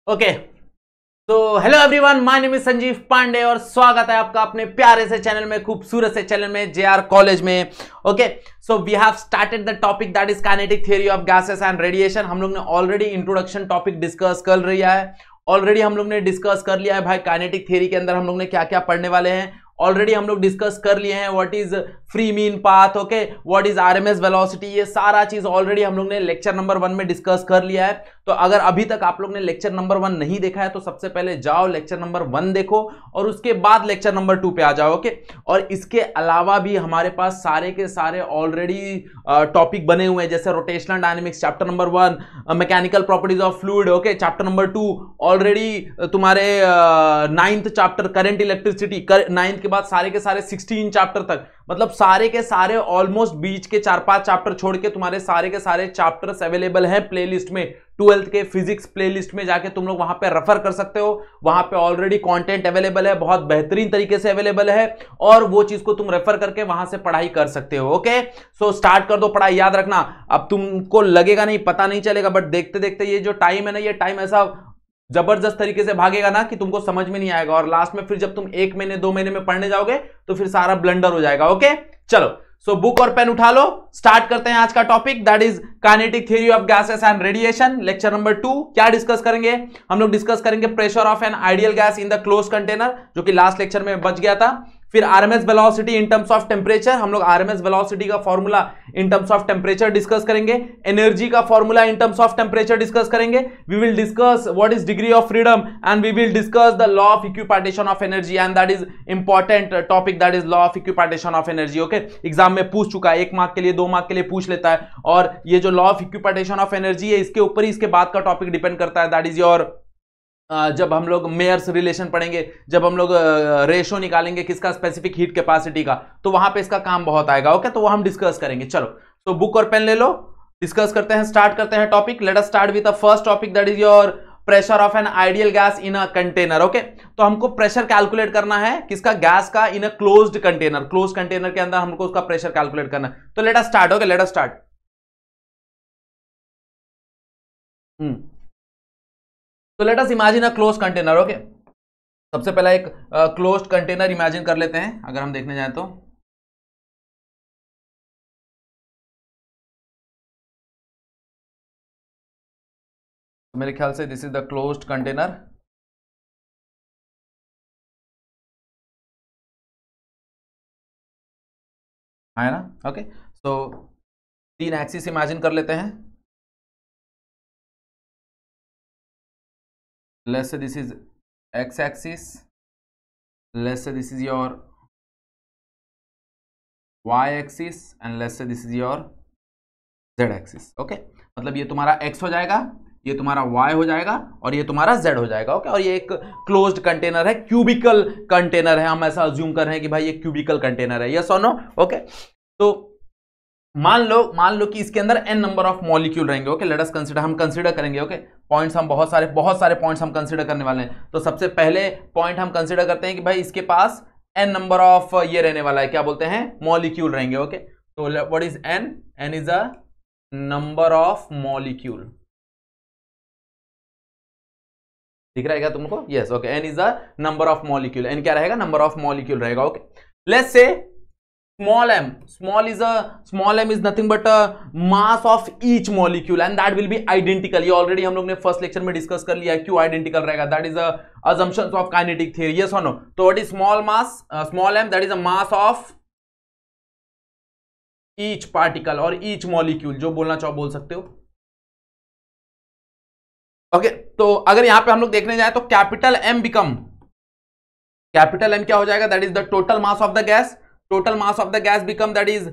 Okay, तो hello everyone, my name is Sanjeev Pandey और स्वागत है आपका अपने प्यारे से चैनल में, खूबसूरत से चैनल में, जेआर कॉलेज में। Okay, so we have started the topic that is kinetic theory of gases and radiation. हम लोग ने ऑलरेडी इंट्रोडक्शन टॉपिक डिस्कस कर लिया है। ऑलरेडी हम लोग ने डिस्कस कर लिया है भाई काइनेटिक थ्योरी के अंदर हम लोग ने क्या क्या पढ़ने वाले हैं। ऑलरेडी हम लोग डिस्कस कर लिए हैं what is free mean path, okay, what is RMS velocity, ये सारा चीज ऑलरेडी हम लोग ने लेक्चर नंबर 1 में डिस्कस कर लिया है। तो अगर अभी तक आप लोग ने लेक्चर नंबर 1 नहीं देखा है तो सबसे पहले जाओ लेक्चर नंबर 1 देखो और उसके बाद लेक्चर नंबर 2 पे आ जाओ। ओके, और इसके अलावा भी हमारे पास सारे के सारे ऑलरेडी टॉपिक बने हुए हैं, जैसे rotational dynamics chapter number 1, mechanical properties of fluid, okay, chapter number 2 already तुम्हारे 9th chapter current electricity, 9th के बाद सारे के सारे 16 चैप्टर तक, मतलब सारे के सारे ऑलमोस्ट बीच के 4-5 चैप्टर छोड़ के तुम्हारे सारे के सारे चैप्टर्स अवेलेबल हैं प्लेलिस्ट में। 12th के फिजिक्स प्लेलिस्ट में जाके तुम लोग वहां पे रेफर कर सकते हो। वहां पे ऑलरेडी कंटेंट अवेलेबल है, बहुत बेहतरीन तरीके से अवेलेबल है और वो चीज को तुम रेफर करके वहां से पढ़ाई कर सकते हो। ओके, सो स्टार्ट कर दो पढ़ाई। याद रखना, अब तुमको लगेगा नहीं, पता नहीं चलेगा, बट देखते देखते ये जो टाइम है ना, ये टाइम ऐसा जबरदस्त तरीके से भागेगा ना कि तुमको समझ में नहीं आएगा, और लास्ट में फिर जब तुम 1 महीने 2 महीने में पढ़ने जाओगे तो फिर सारा ब्लंडर हो जाएगा। ओके, चलो, सो बुक और पेन उठा लो, स्टार्ट करते हैं आज का topic that is kinetic theory of gases and radiation, lecture number 2। क्या डिस्कस करेंगे हम लोग? डिस्कस करेंगे pressure of an ideal gas in the close container, जो कि लास्ट लेक्चर में बच गया था। फिर RMS velocity in terms of temperature, हम लोग आरएमएस वेलोसिटी का formula in terms of temperature discuss करेंगे। एनर्जी का formula in terms of temperature discuss करेंगे। We will discuss what is degree of freedom and we will discuss the law of equipartition of energy, and that is important topic, that is law of equipartition of energy. Okay, exam में पूछ चुका है, 1 mark के लिए, 2 mark के लिए पूछ लेता है, और ये जो law of equipartition of energy है इसके ऊपर ही इसके बाद का टॉपिक डिपेंड करता है, दैट इज योर जब हम लोग मेयर्स रिलेशन पढ़ेंगे, जब हम लोग रेशो निकालेंगे किसका, स्पेसिफिक हीट कैपेसिटी का, तो वहां पे इसका काम बहुत आएगा। ओके, तो वो हम डिस्कस करेंगे। चलो, तो बुक और पेन ले लो, डिस्कस करते हैं, स्टार्ट करते हैं topic. Let us start with the first topic that is your pressure of an ideal gas in a container. Okay, तो हमको प्रेशर कैलकुलेट करना है किसका, गैस का, in a closed container. Close container के अंदर हमको उसका प्रेशर कैलकुलेट करना है। तो let us start. Okay, let us start. तो let us imagine a closed container. Okay, सबसे पहला एक क्लोज्ड कंटेनर इमेजिन कर लेते हैं, अगर हम देखने जाएं तो। मेरे ख्याल से this is the closed container, है ना? ओके, सो 3 एक्सिस इमेजिन कर लेते हैं। Let's say this is x axis, let's say this is your y axis and let's say this is your z axis। Okay, मतलब ये तुम्हारा x हो जाएगा, ये तुम्हारा y हो जाएगा और ये तुम्हारा z हो जाएगा। ओके, और ये एक क्लोज्ड कंटेनर है, क्यूबिकल कंटेनर है, हम ऐसा अज्यूम कर रहे हैं कि भाई ये क्यूबिकल कंटेनर है, यस और नो? ओके, तो मान लो कि इसके अंदर n नंबर ऑफ मॉलिक्यूल रहेंगे। ओके, लेट अस कंसीडर, हम कंसीडर करेंगे। ओके, पॉइंट्स हम बहुत सारे पॉइंट्स हम कंसीडर करने वाले हैं। तो सबसे पहले पॉइंट हम कंसीडर करते हैं कि भाई इसके पास n नंबर ऑफ ये रहने वाला है, क्या बोलते हैं, मॉलिक्यूल रहेंगे। ओके, तो what is n? n is a number of molecule. दिख रहा है क्या तुमको? Yes, okay, n is a number of molecule. n क्या रहेगा? नंबर ऑफ मॉलिक्यूल रहेगा। Okay, let's say small m is nothing but a mass of each molecule and that will be identical। ये already हम लोग ने first lecture में discuss कर लिया है, क्यों आइडेंटिकल रहेगा, that is assumptions of kinetic theory, yes or no? तो what is small m, that is a mass of each particle और each molecule, जो बोलना चाहो बोल सकते हो। ओके, तो अगर यहां पे हम लोग देखने जाए तो कैपिटल M क्या हो जाएगा, that is the total mass of the gas. Total mass of the gas become that is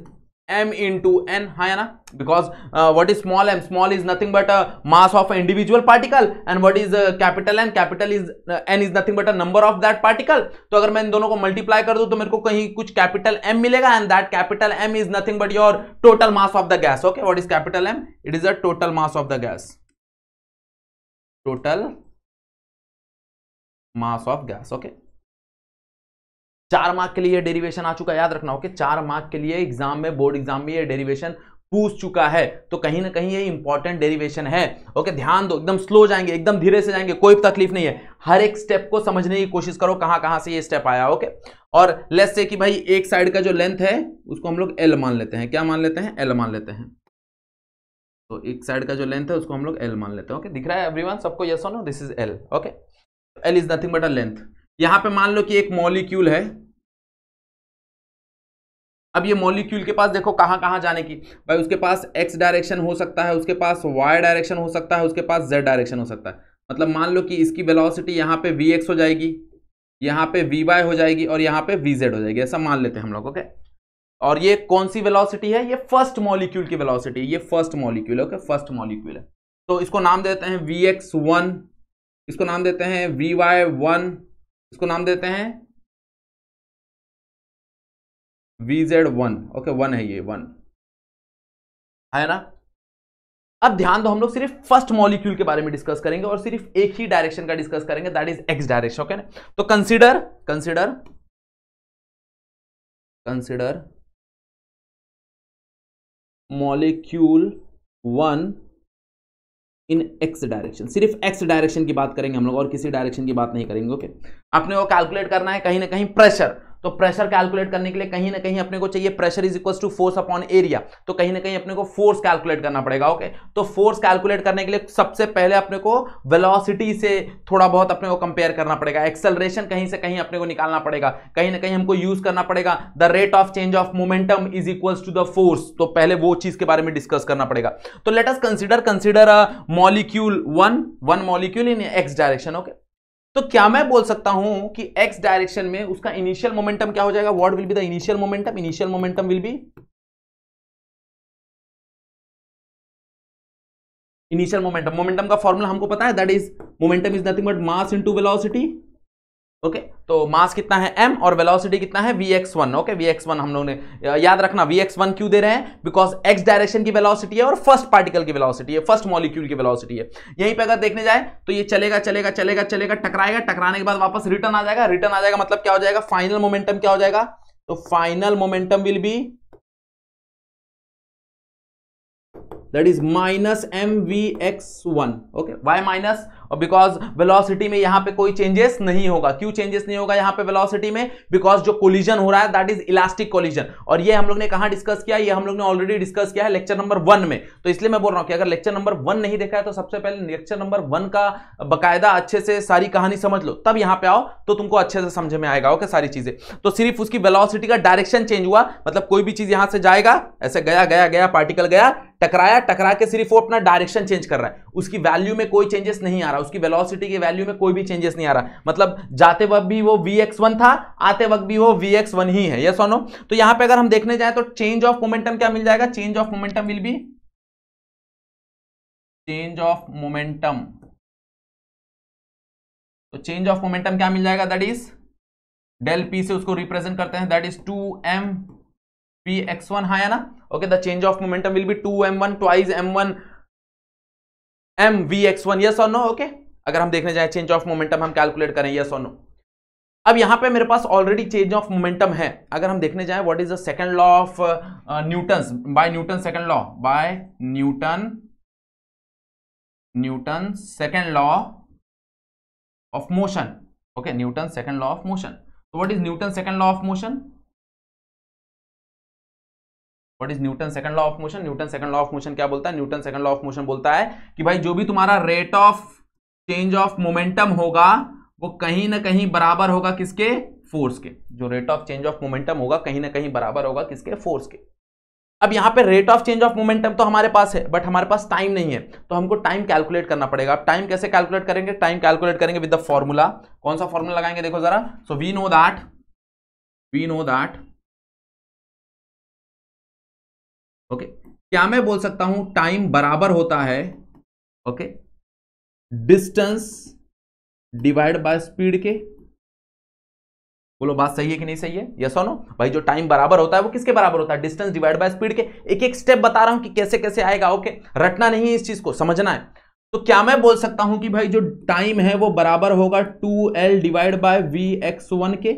m into n, है ना? Because what is small m? Small is nothing but a mass of an individual particle, and what is capital N? Capital is n is nothing but a number of that particle। तो अगर मैं इन दोनों को multiply कर दूं तो मेरे को कहीं कुछ कैपिटल m मिलेगा, and that capital M is nothing but your total mass of the gas। Okay, what is capital M? It is a total mass of the gas, total mass of gas। Okay, 4 mark के लिए derivation आ चुका है, याद रखना। Okay, 4 mark के लिए exam में, board exam में ये डेरिवेशन पूछ चुका है, तो कहीं ना कहीं ये इंपॉर्टेंट डेरिवेशन है। ओके, ध्यान दो, एकदम स्लो जाएंगे, एकदम धीरे से जाएंगे, कोई तकलीफ नहीं है। हर एक स्टेप को समझने की कोशिश करो, कहां कहां से ये स्टेप आया। ओके, और लेट्स से कि भाई एक साइड का जो लेंथ है उसको हम लोग एल मान लेते हैं। क्या मान लेते हैं? एल मान लेते हैं। तो एक साइड का जो लेंथ है उसको हम लोग एल मान लेते हैं। ओके, दिख रहा है एवरीवन सबको? यस और no? This is L. Okay, L is nothing but a length. यहां पे मान लो कि एक मॉलिक्यूल है। अब ये मॉलिक्यूल के पास देखो कहां कहां जाने की, भाई उसके पास एक्स डायरेक्शन हो सकता है, उसके पास वाई डायरेक्शन हो सकता है, उसके पास जेड डायरेक्शन हो सकता है। मतलब मान लो कि इसकी वेलोसिटी यहाँ पे वी एक्स हो जाएगी, यहाँ पे वी वाई हो जाएगी और यहाँ पे वी जेड हो जाएगी, ऐसा मान लेते हैं हम लोग। ओके, और ये कौन सी वेलोसिटी है? ये फर्स्ट मॉलिक्यूल की वेलोसिटी, ये फर्स्ट मॉलिक्यूल है। ओके, फर्स्ट मॉलिक्यूल है, तो इसको नाम देते हैं वी एक्स वन, इसको नाम देते हैं वी वाई वन, इसको नाम देते हैं VZ1। ओके, वन है, ये वन है ना। अब ध्यान दो, हम लोग सिर्फ फर्स्ट मॉलिक्यूल के बारे में डिस्कस करेंगे और सिर्फ एक ही डायरेक्शन का डिस्कस करेंगे, that is x direction. Okay ना, तो consider molecule one in x direction. सिर्फ एक्स डायरेक्शन की बात करेंगे हम लोग और किसी डायरेक्शन की बात नहीं करेंगे। ओके, आपने वो कैलकुलेट करना है कहीं ना कहीं प्रेशर, तो प्रेशर कैलकुलेट करने के लिए कहीं ना कहीं अपने को चाहिए pressure is equal to force upon area, तो कहीं ना कहीं अपने को फोर्स कैलकुलेट करना पड़ेगा। ओके, तो फोर्स कैलकुलेट करने के लिए सबसे पहले अपने को वेलोसिटी से थोड़ा बहुत अपने को कंपेयर करना पड़ेगा, एक्सेलरेशन कहीं से कहीं अपने को निकालना पड़ेगा, कहीं ना कहीं हमको यूज करना पड़ेगा the rate of change of momentum is equal to the force, तो पहले वो चीज के बारे में डिस्कस करना पड़ेगा। तो let us consider a molecule one molecule in x direction. Okay, तो क्या मैं बोल सकता हूं कि x डायरेक्शन में उसका इनिशियल मोमेंटम क्या हो जाएगा? What will be the initial momentum? Initial momentum will B, initial momentum का फॉर्मूला हमको पता है, that is momentum is nothing but mass into velocity. Okay, तो मास कितना है m और वेलोसिटी कितना है vx1। ओके, vx1 हम लोगों ने याद रखना, vx1 क्यों दे रहे हैं? बिकॉज x डायरेक्शन की वेलोसिटी है और फर्स्ट पार्टिकल की वेलोसिटी है, फर्स्ट मॉलिक्यूल की वेलोसिटी है। यहीं पे अगर देखने जाए तो ये चलेगा चलेगा चलेगा चलेगा, टकराएगा, टकराने के बाद वापस रिटर्न आ जाएगा, रिटर्न आ जाएगा, मतलब क्या हो जाएगा? फाइनल मोमेंटम क्या हो जाएगा? तो final momentum will B that is minus mvx1। Okay, why minus? और बिकॉज वेलोसिटी में यहां पे कोई चेंजेस नहीं होगा। क्यों चेंजेस नहीं होगा यहां पे वेलोसिटी में? बिकॉज जो कोलिजन हो रहा है दैट इज इलास्टिक कोलिजन, और ये हम लोग ने कहां डिस्कस किया? ये हम लोग ने ऑलरेडी डिस्कस किया है लेक्चर नंबर 1 में। तो इसलिए मैं बोल रहा हूं कि अगर लेक्चर नंबर 1 नहीं देखा है तो सबसे पहले लेक्चर नंबर 1 का बकायदा अच्छे से सारी कहानी समझ लो, तब यहां पे आओ तो तुमको अच्छे से समझ में आएगा। ओके, सारी चीजें। तो सिर्फ उसकी वेलोसिटी का डायरेक्शन चेंज हुआ, मतलब कोई भी चीज यहां से जाएगा, ऐसे गया गया गया, पार्टिकल गया, टकराया, टकरा के सिर्फ वो अपना डायरेक्शन चेंज कर रहा है, उसकी वैल्यू में कोई चेंजेस नहीं आ रहा, उसकी वेलोसिटी की वैल्यू में कोई भी चेंजेस नहीं आ रहा। मतलब जाते वक्त भी वो vx1 था, आते वक्त भी वो vx1 ही है। यस और नो? तो यहां पे अगर हम देखने जाए तो चेंज ऑफ मोमेंटम क्या मिल जाएगा? Change of momentum will B, change of momentum, तो चेंज ऑफ मोमेंटम क्या मिल जाएगा? दैट इज डेल पी से उसको रिप्रेजेंट करते हैं, दैट इज 2m vx1 है ना। Okay, the change of momentum will be 2m1 twice m1 m vx1। Yes और नो? ओके, अगर हम देखने जाए चेंज ऑफ मोमेंटम हम कैलकुलेट करें, यस और नो। अब यहां पे मेरे पास ऑलरेडी चेंज ऑफ मोमेंटम है। अगर हम देखने जाए what is the second law of Newton, by Newton second law, by Newton second law of motion. Okay, Newton second law of motion. तो what is Newton second law of motion? What is Newton second law of motion? Newton second law of motion क्या बोलता है? Newton second law of motion बोलता है कि भाई जो भी तुम्हारा rate of change of momentum होगा वो कहीं ना कहीं बराबर होगा किसके? फोर्स के। जो rate of change of momentum होगा कहीं ना कहीं बराबर होगा किसके? फोर्स के। अब यहां पे rate of change of momentum तो हमारे पास है, बट हमारे पास टाइम नहीं है, तो हमको टाइम कैलकुलेट करना पड़ेगा। अब टाइम कैसे कैलकुलेट करेंगे? टाइम कैलकुलेट करेंगे विद द फॉर्मूला। कौन सा फॉर्मूला लगाएंगे? देखो जरा। So we know that okay, क्या मैं बोल सकता हूं टाइम बराबर होता है okay distance divide by speed के? बोलो बात सही है कि नहीं सही है? यस और नो? भाई जो टाइम बराबर होता है वो किसके बराबर होता है? डिस्टेंस डिवाइड बाय स्पीड के। एक एक स्टेप बता रहा हूं कि कैसे कैसे आएगा। ओके, रटना नहीं है, इस चीज को समझना है। तो क्या मैं बोल सकता हूं कि भाई जो टाइम है वो बराबर होगा 2L डिवाइड बाय vx1 के,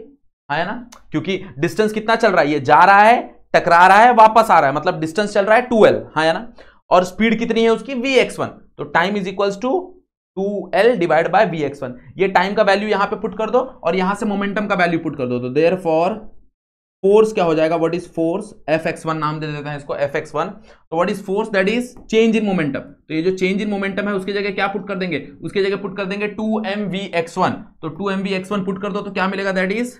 है ना? क्योंकि डिस्टेंस कितना चल रहा है? ये जा रहा है, टकरा रहा है, वापस आ रहा है, मतलब डिस्टेंस चल रहा है 2l, हाँ या ना, और स्पीड कितनी है उसकी vx1, तो time is equals to 2l divide by vx1। ये टाइम का वैल्यू यहां पे पुट कर दो और यहां से मोमेंटम का वैल्यू पुट कर दो, तो देयरफॉर फोर्स क्या हो जाएगा, व्हाट इज फोर्स, fx1 नाम दे देते हैं इसको, fx1। तो what is force, that is change in momentum. तो ये जो चेंज इन मोमेंटम है उसकी जगह क्या पुट कर देंगे, उसकी जगह पुट कर देंगे 2mvx1। तो 2mvx1 पुट कर दो तो क्या मिलेगा, that is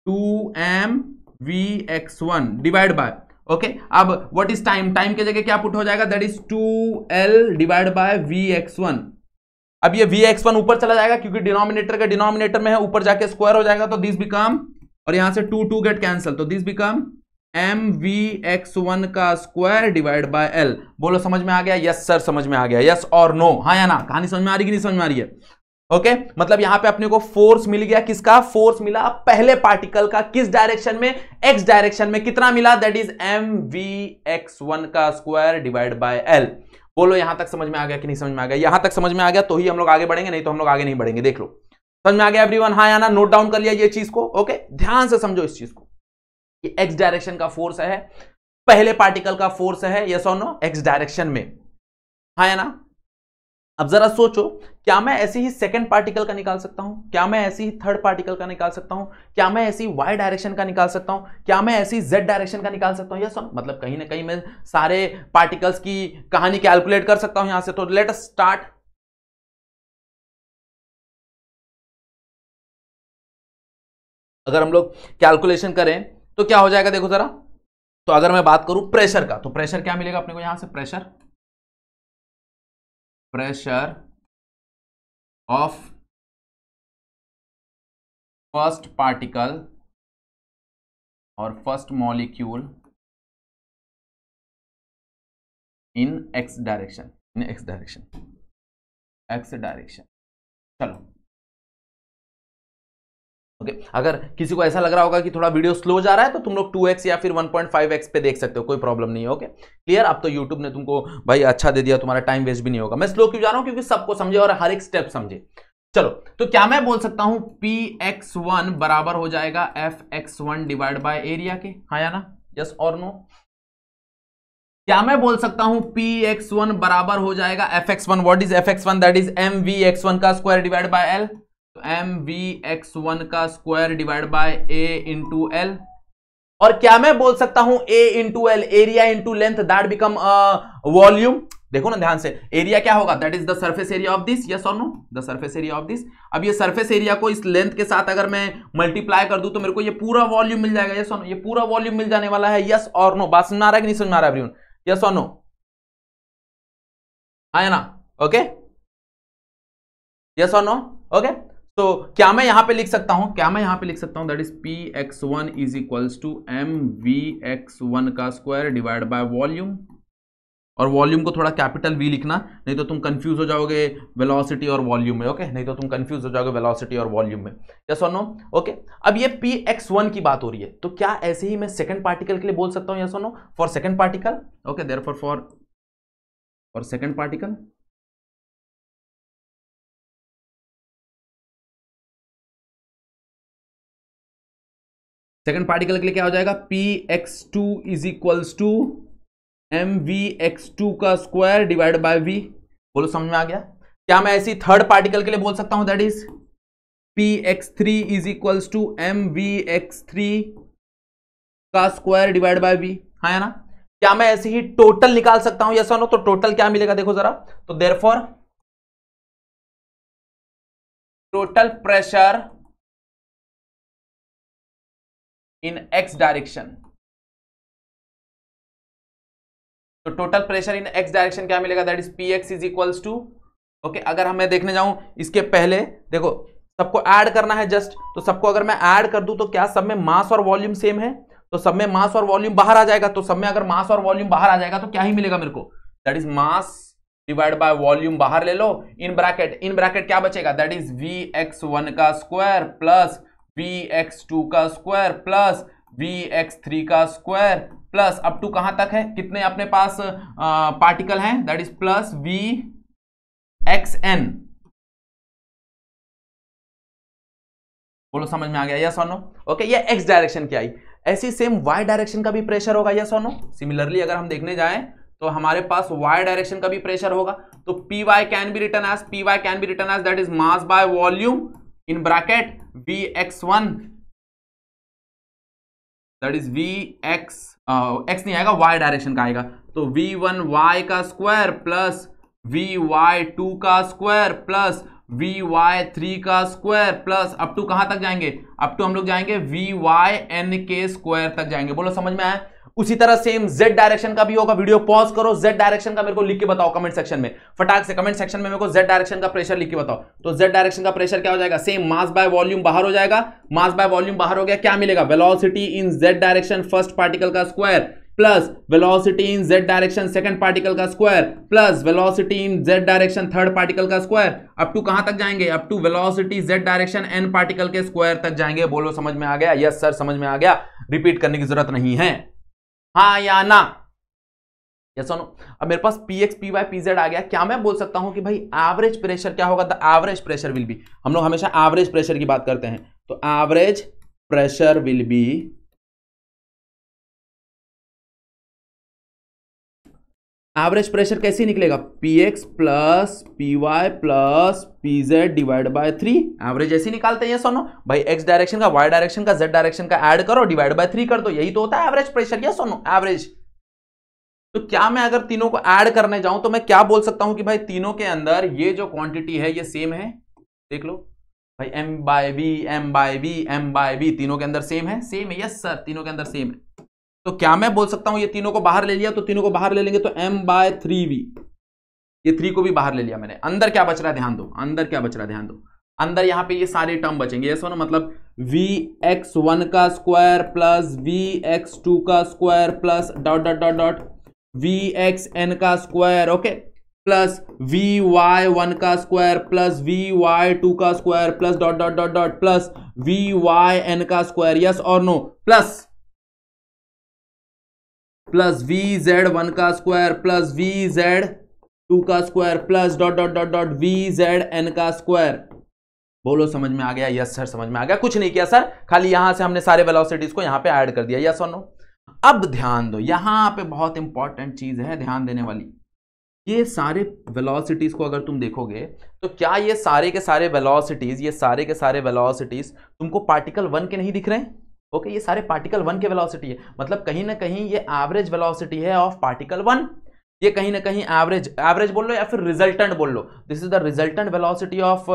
2mvx1 divide by, okay. अब व्हाट इज टाइम, टाइम की जगह क्या पुट हो जाएगा, that is 2l divide by vx1। अब ये vx1 ऊपर चला जाएगा क्योंकि डिनोमिनेटर का डिनोमिनेटर में है, ऊपर जाके स्क्वायर हो जाएगा, तो दिस बिकम, और यहां से 2 गेट कैंसल, तो दिस बिकम mvx1 का स्क्वायर डिवाइड बाय l। बोलो समझ में आ गया, यस सर समझ में आ गया, यस और नो, हाँ या ना, कहानी समझ में आ रही कि नहीं समझ में आ रही है, ओके। मतलब यहां पे अपने को फोर्स मिल गया, किसका फोर्स मिला, पहले पार्टिकल का, किस डायरेक्शन में, एक्स डायरेक्शन में, कितना मिला, दैट इज mvx1 का स्क्वायर डिवाइड बाय l। बोलो यहां तक समझ में आ गया कि नहीं समझ में आ गया, यहां तक समझ में आ गया तो ही हम लोग आगे बढ़ेंगे, नहीं तो हम लोग आगे नहीं बढ़ेंगे, देख लो। समझ में आ गया एवरीवन, हाँ या ना, नोट डाउन कर लिया ये चीज को, ओके। ध्यान से समझो इस चीज को, ये एक्स डायरेक्शन का फोर्स है, पहले पार्टिकल का फोर्स है, यस और नो, एक्स डायरेक्शन में, हाँ या ना। अब जरा सोचो, क्या मैं ऐसे ही सेकंड पार्टिकल का निकाल सकता हूं, क्या मैं ऐसे ही थर्ड पार्टिकल का निकाल सकता हूं, क्या मैं ऐसी वाई डायरेक्शन का निकाल सकता हूं, क्या मैं ऐसी जेड डायरेक्शन का निकाल सकता हूं, यस और, मतलब कहीं ना कहीं मैं सारे पार्टिकल्स की कहानी कैलकुलेट कर सकता हूं यहां से। तो लेट अस स्टार्ट। अगर हम लोग कैलकुलेशन करें तो क्या हो जाएगा, देखो जरा। तो अगर मैं बात करूं प्रेशर का, तो प्रेशर क्या मिलेगा अपने को यहां से, प्रेशर ऑफ फर्स्ट पार्टिकल और फर्स्ट मॉलिक्यूल इन एक्स डायरेक्शन, एक्स डायरेक्शन। चलो ओके। अगर किसी को ऐसा लग रहा होगा कि थोड़ा वीडियो स्लो जा रहा है तो तुम लोग 2x या फिर 1.5x पे देख सकते हो, कोई प्रॉब्लम नहीं है, ओके क्लियर। अब तो YouTube ने तुमको भाई अच्छा दे दिया, तुम्हारा टाइम वेस्ट भी नहीं होगा। मैं स्लो क्यों जा रहा हूं, क्योंकि सबको समझे और हर एक स्टेप समझे। चलो, तो क्या मैं बोल सकता हूं px1 बराबर हो जाएगा fx1 डिवाइड बाय एरिया के, हाँ या ना, यस और नो। क्या मैं बोल सकता हूं px1 बराबर हो जाएगा fx1, what is fx1, that is mvx1 का स्क्वायर डिवाइड बाय l, तो mvx1 का square divide by a into l. और क्या मैं बोल सकता हूं a into l, area into length, that become volume. देखो ना ध्यान से, एरिया क्या होगा, that is the surface area of this, yes और no, the surface area of this. अब ये सरफेस एरिया को इस लेंथ के साथ अगर मैं मल्टीप्लाई कर दूं तो मेरे को ये पूरा वॉल्यूम मिल जाएगा, यस और नो, ये पूरा वॉल्यूम मिल जाने वाला है, यस और नो। बात समझ में आ रहा है कि नहीं समझ में आ रहा है एवरीवन, यस और नो, आया ना, ओके, यस और नो, ओके। तो क्या मैं यहां पे लिख सकता हूं, that is px1 is equals to mvx1 का स्क्वायर डिवाइड बाय वॉल्यूम, और वॉल्यूम को थोड़ा कैपिटल V लिखना, नहीं तो तुम कंफ्यूज हो जाओगे वेलोसिटी और वॉल्यूम में, ओके, नहीं तो तुम कंफ्यूज हो जाओगे वेलोसिटी और वॉल्यूम में, यस और नो, ओके। अब ये px1 की बात हो रही है, तो क्या ऐसे ही मैं सेकंड पार्टिकल के लिए बोल सकता हूं, यस और no, for second particle, okay, therefore for second particle, second particle के लिए क्या हो जाएगा, px2 is equals to mvx2 का स्क्वायर डिवाइड बाय v। बोलो समझ में आ गया। क्या मैं ऐसी थर्ड पार्टिकल के लिए बोल सकता हूं, that is px3 is equals to mvx3 का स्क्वायर डिवाइड बाय v, हाँ है ना। क्या मैं ऐसे ही टोटल निकाल सकता हूं, यस और नो, तो टोटल क्या मिलेगा देखो जरा। तो therefore total pressure in x direction, तो total pressure in x direction क्या मिलेगा, that is px is equals to, okay. अगर हमें देखने जाऊं इसके पहले, देखो सबको ऐड करना है जस्ट, तो सबको अगर मैं ऐड कर दूं तो क्या सब में मास और वॉल्यूम सेम है, तो सब में मास और वॉल्यूम बाहर आ जाएगा, तो सब में अगर मास और वॉल्यूम बाहर आ जाएगा तो क्या ही मिलेगा मेरे को, that is mass divide by volume, बाहर ले लो, इन ब्रैकेट क्या बचेगा, दैट इज vx1 का स्क्वायर प्लस vx2 का स्क्वायर प्लस vx3 का स्क्वायर प्लस अप टू कहां तक है, कितने अपने पास पार्टिकल हैं, दैट इज प्लस vxn। बोलो समझ में आ गया, यस और नो, ओके। ये एक्स डायरेक्शन की आई। ऐसी सेम y डायरेक्शन का भी प्रेशर होगा, यस और नो? सिमिलरली अगर हम देखने जाएं तो हमारे पास y डायरेक्शन का भी प्रेशर होगा, तो py can be written as that is mass by volume in bracket Vx1, that is Vx, x नहीं आएगा, y डायरेक्शन का आएगा, तो V1y का स्क्वायर प्लस Vy2 का स्क्वायर प्लस Vy3 का स्क्वायर प्लस अप टू कहां तक जाएंगे, अप टू हम लोग जाएंगे Vyn के स्क्वायर तक जाएंगे। बोलो समझ में आया? उसी तरह सेम z डायरेक्शन का भी होगा। वीडियो पॉज करो, z डायरेक्शन का मेरे को लिख के बताओ कमेंट सेक्शन में, फटाक से कमेंट सेक्शन में मेरे को z डायरेक्शन का प्रेशर लिख के बताओ। तो z डायरेक्शन का प्रेशर क्या हो जाएगा? सेम मास बाय वॉल्यूम बाहर हो जाएगा, मास बाय वॉल्यूम बाहर हो गया, क्या मिलेगा? Velocity in z direction first particle का square plus velocity in z direction second particle का square plus velocity in z direction third particle का स्क्वायर, अप टू कहां तक जाएंगे? Up to velocity z direction n particle के square तक जाएंगे। बोलो समझ में आ गया? यस सर समझ में आ गया, रिपीट करने की जरूरत नहीं है, हाँ या ना? यस और नो? अब मेरे पास px py pz आ गया, क्या मैं बोल सकता हूं कि भाई एवरेज प्रेशर क्या होगा? The average pressure will be, हम लोग हमेशा एवरेज प्रेशर की बात करते हैं, तो average pressure will be, average pressure कैसे निकलेगा? px plus py plus pz divide by 3, average ऐसे निकालते हैं, यस और नो? भाई x डायरेक्शन का, y डायरेक्शन का, z डायरेक्शन का ऐड करो, डिवाइड बाय 3 कर दो, यही तो होता है एवरेज प्रेशर, यस और नो? एवरेज। तो क्या मैं अगर तीनों को ऐड करने जाऊं तो मैं क्या बोल सकता हूं कि भाई तीनों के अंदर ये जो क्वांटिटी है ये सेम है? देख लो भाई, m by v, m by v, m by v तीनों के अंदर सेम है, सेम है, यस सर तीनों के अंदर सेम है। तो क्या मैं बोल सकता हूं ये तीनों को बाहर ले लिया, तो तीनों को बाहर ले लेंगे तो m बाय 3v, ये 3 को भी बाहर ले लिया मैंने, अंदर क्या बच रहा है ध्यान दो, अंदर क्या बच रहा है ध्यान दो, अंदर यहां पे ये सारे टर्म बचेंगे, ऐसा ना, मतलब Vx1 का स्क्वायर प्लस Vx2 का square plus dot dot dot dot Vxn का स्क्वायर, ओके, प्लस Vy1 का स्क्वायर प्लस Vy2 का square plus dot dot dot dot plus Vyn का स्क्वायर, यस और नो, प्लस Vz1 का square plus Vz2 का square plus dot dot dot dot Vzn का square. बोलो समझ में आ गया? यस सर समझ में आ गया, कुछ नहीं किया सर, खाली यहां से हमने सारे वेलोसिटीज को यहां पे ऐड कर दिया, यस और नो? अब ध्यान दो, यहां पे बहुत इंपॉर्टेंट चीज है ध्यान देने वाली, ये सारे वेलोसिटीज को अगर तुम देखोगे तो क्या ये सारे के सारे वेलोसिटीज, ये सारे के सारे वेलोसिटीज तुमको पार्टिकल 1 के नहीं दिख रहे हैं? ओके, ये सारे पार्टिकल 1 के वेलोसिटी है, मतलब कहीं ना कहीं ये एवरेज वेलोसिटी है ऑफ पार्टिकल 1, ये कहीं ना कहीं एवरेज बोल लो या फिर रिजल्टेंट बोल लो, this is the resultant velocity of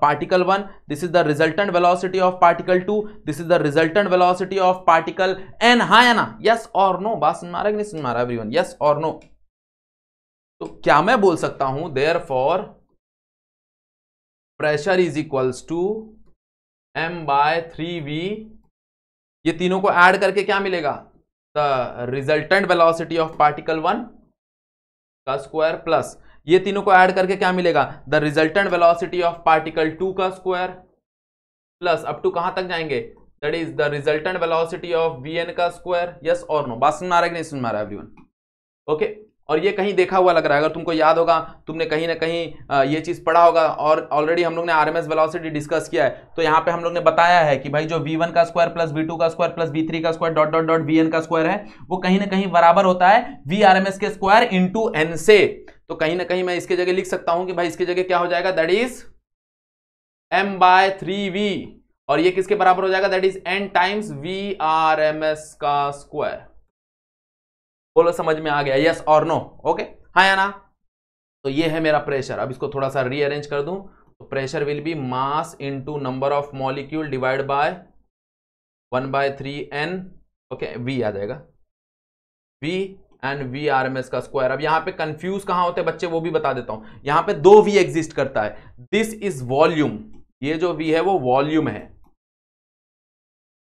particle 1, this is the resultant velocity of particle 2, this is the resultant velocity of particle n, हाँ या ना? यस और नो? बात सुन मारा कि नहीं सुन मारा एवरीवन? यस और नो? तो क्या मैं बोल सकता हूं therefore pressure is equals to m by 3v, ये तीनों को ऐड करके क्या मिलेगा? The resultant velocity of particle 1 का स्क्वायर प्लस ये तीनों को ऐड करके क्या मिलेगा? The resultant velocity of particle 2 का स्क्वायर प्लस अप टू कहां तक जाएंगे? That is the resultant velocity of Vn का स्क्वायर, यस और नो? बात सुन मारा कि नहीं सुन मारा एवरीवन? ओके, और ये कहीं देखा हुआ लग रहा है, अगर तुमको याद होगा, तुमने कहीं ना कहीं ये चीज पढ़ा होगा, और ऑलरेडी हम लोग ने आरएमएस वेलोसिटी डिस्कस किया है, तो यहाँ पे हम लोग ने बताया है कि भाई जो v1 का स्क्वायर प्लस v2 का स्क्वायर प्लस v3 का square dot dot dot vn का स्क्वायर है, वो कहीं ना कहीं बराबर होता है vrms के स्क्वायर इंटू n से। तो कहीं ना कहीं मैं इसके जगह लिख सकता हूं कि भाई इसकी जगह क्या हो जाएगा? That is m by 3v, और ये किसके बराबर हो जाएगा? That is n times vrms का स्क्वायर। बोलो समझ में आ गया? यस और नो? ओके, हाँ या ना? तो ये है मेरा प्रेशर। अब इसको थोड़ा सा रीअरेंज कर दूं तो pressure will be mass into number of molecule divide by 1/3n, okay, v आ जाएगा, v एंड Vrms का स्क्वायर। अब यहां पे कंफ्यूज कहां होते हैं बच्चे वो भी बता देता हूं, यहां पे 2 v एग्जिस्ट करता है, दिस इज वॉल्यूम, ये जो v है वो वॉल्यूम है,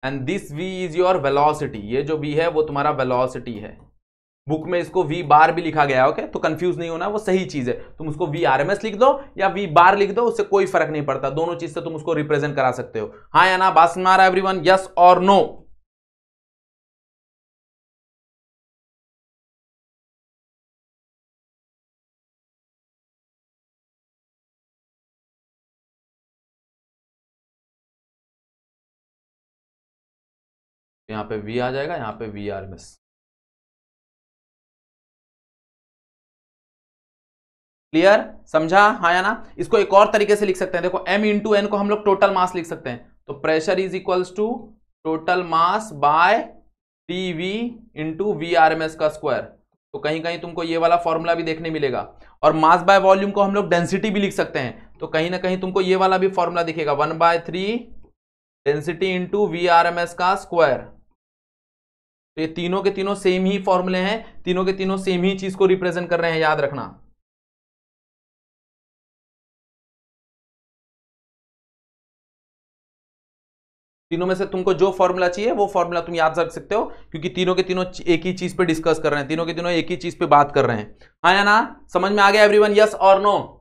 and this v is your velocity, ये जो v है वो तुम्हारा वेलोसिटी है। बुक में इसको v बार भी लिखा गया है, ओके, तो कंफ्यूज नहीं होना, वो सही चीज है, तुम उसको Vrms लिख दो या v बार लिख दो, उससे कोई फर्क नहीं पड़ता, दोनों चीज से तुम उसको रिप्रेजेंट करा सकते हो, हाँ या ना? बात सुना रहा है एवरीवन? यस और नो? तो यहाँ पे V आ जाएगा, यहाँ पे VRMS। क्लियर, समझा, हाँ या ना। इसको एक और तरीके से लिख सकते हैं, देखो M इंटू N को हम लोग टोटल मास लिख सकते हैं, तो pressure is equals to total mass by TV into VRMS का स्क्वायर। तो कहीं कहीं तुमको ये वाला फॉर्मूला भी देखने मिलेगा। और मास बाय वॉल्यूम को हम लोग डेंसिटी भी लिख सकते हैं, तो कहीं ना कहीं तुमको ये वाला भी फॉर्मूला दिखेगा, 1/3 डेंसिटी इंटू VRMS का स्क्वायर। तो ये तीनों के तीनों सेम ही फॉर्मूले हैं, तीनों के तीनों सेम ही चीज को रिप्रेजेंट कर रहे हैं, याद रखना। तीनों में से तुमको जो फॉर्मूला चाहिए वो फॉर्मूला तुम याद रख सकते हो, क्योंकि तीनों के तीनों एक ही चीज पे डिस्कस कर रहे हैं, तीनों के तीनों एक ही चीज पे बात कर रहे हैं, हाँ या ना। समझ में आ गया एवरीवन, यस और no?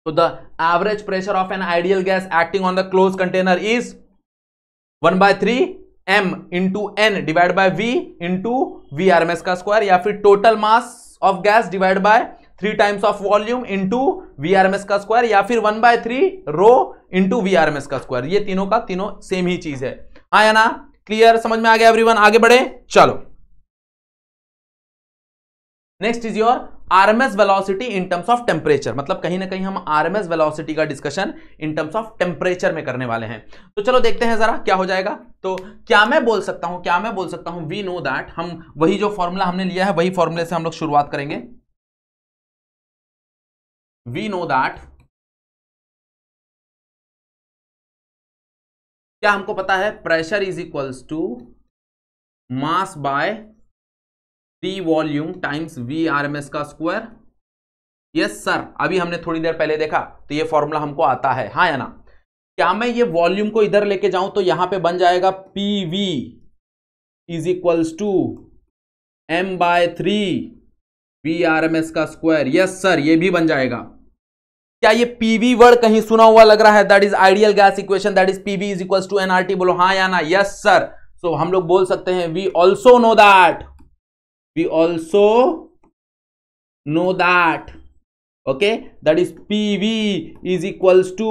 So the average pressure of an ideal gas acting on the closed container is 1/3 m into n divided by v into VRMS का स्क्वायर, या फिर total mass of gas divide by 3 times of volume into VRMS का square, या फिर 1/3 rho into VRMS का square. ये तीनों का तीनों सेम ही चीज है, हाँ या ना। क्लियर, समझ में आ गया एवरीवन? आगे बढ़े, चलो। Next is your RMS velocity in terms of temperature, मतलब कहीं ना कहीं हम आरएमएस वेलोसिटी का discussion in terms of temperature में करने वाले हैं। तो चलो देखते हैं जरा क्या हो जाएगा। तो क्या मैं बोल सकता हूं, वी नो दैट, हम वही जो फॉर्मूला हमने लिया है वही फॉर्मूले से हम लोग शुरुआत करेंगे। वी नो दैट, क्या हमको पता है, pressure is equals to mass by T volume times VRMS का स्क्वायर। यस सर, अभी हमने थोड़ी देर पहले देखा, तो ये फॉर्मूला हमको आता है, हाँ या ना। क्या मैं ये वॉल्यूम को इधर लेके जाऊं तो यहां पे बन जाएगा PV is equals to m/3 VRMS का स्क्वायर। यस सर, ये भी बन जाएगा। क्या ये PV वर्ड कहीं सुना हुआ लग रहा है? That is ideal gas equation, that is PV is equals to nRT। बोलो हाँ या ना। Yes sir. सो हम लोग बोल सकते हैं we also know that, we also know that, okay, that is PV is equals to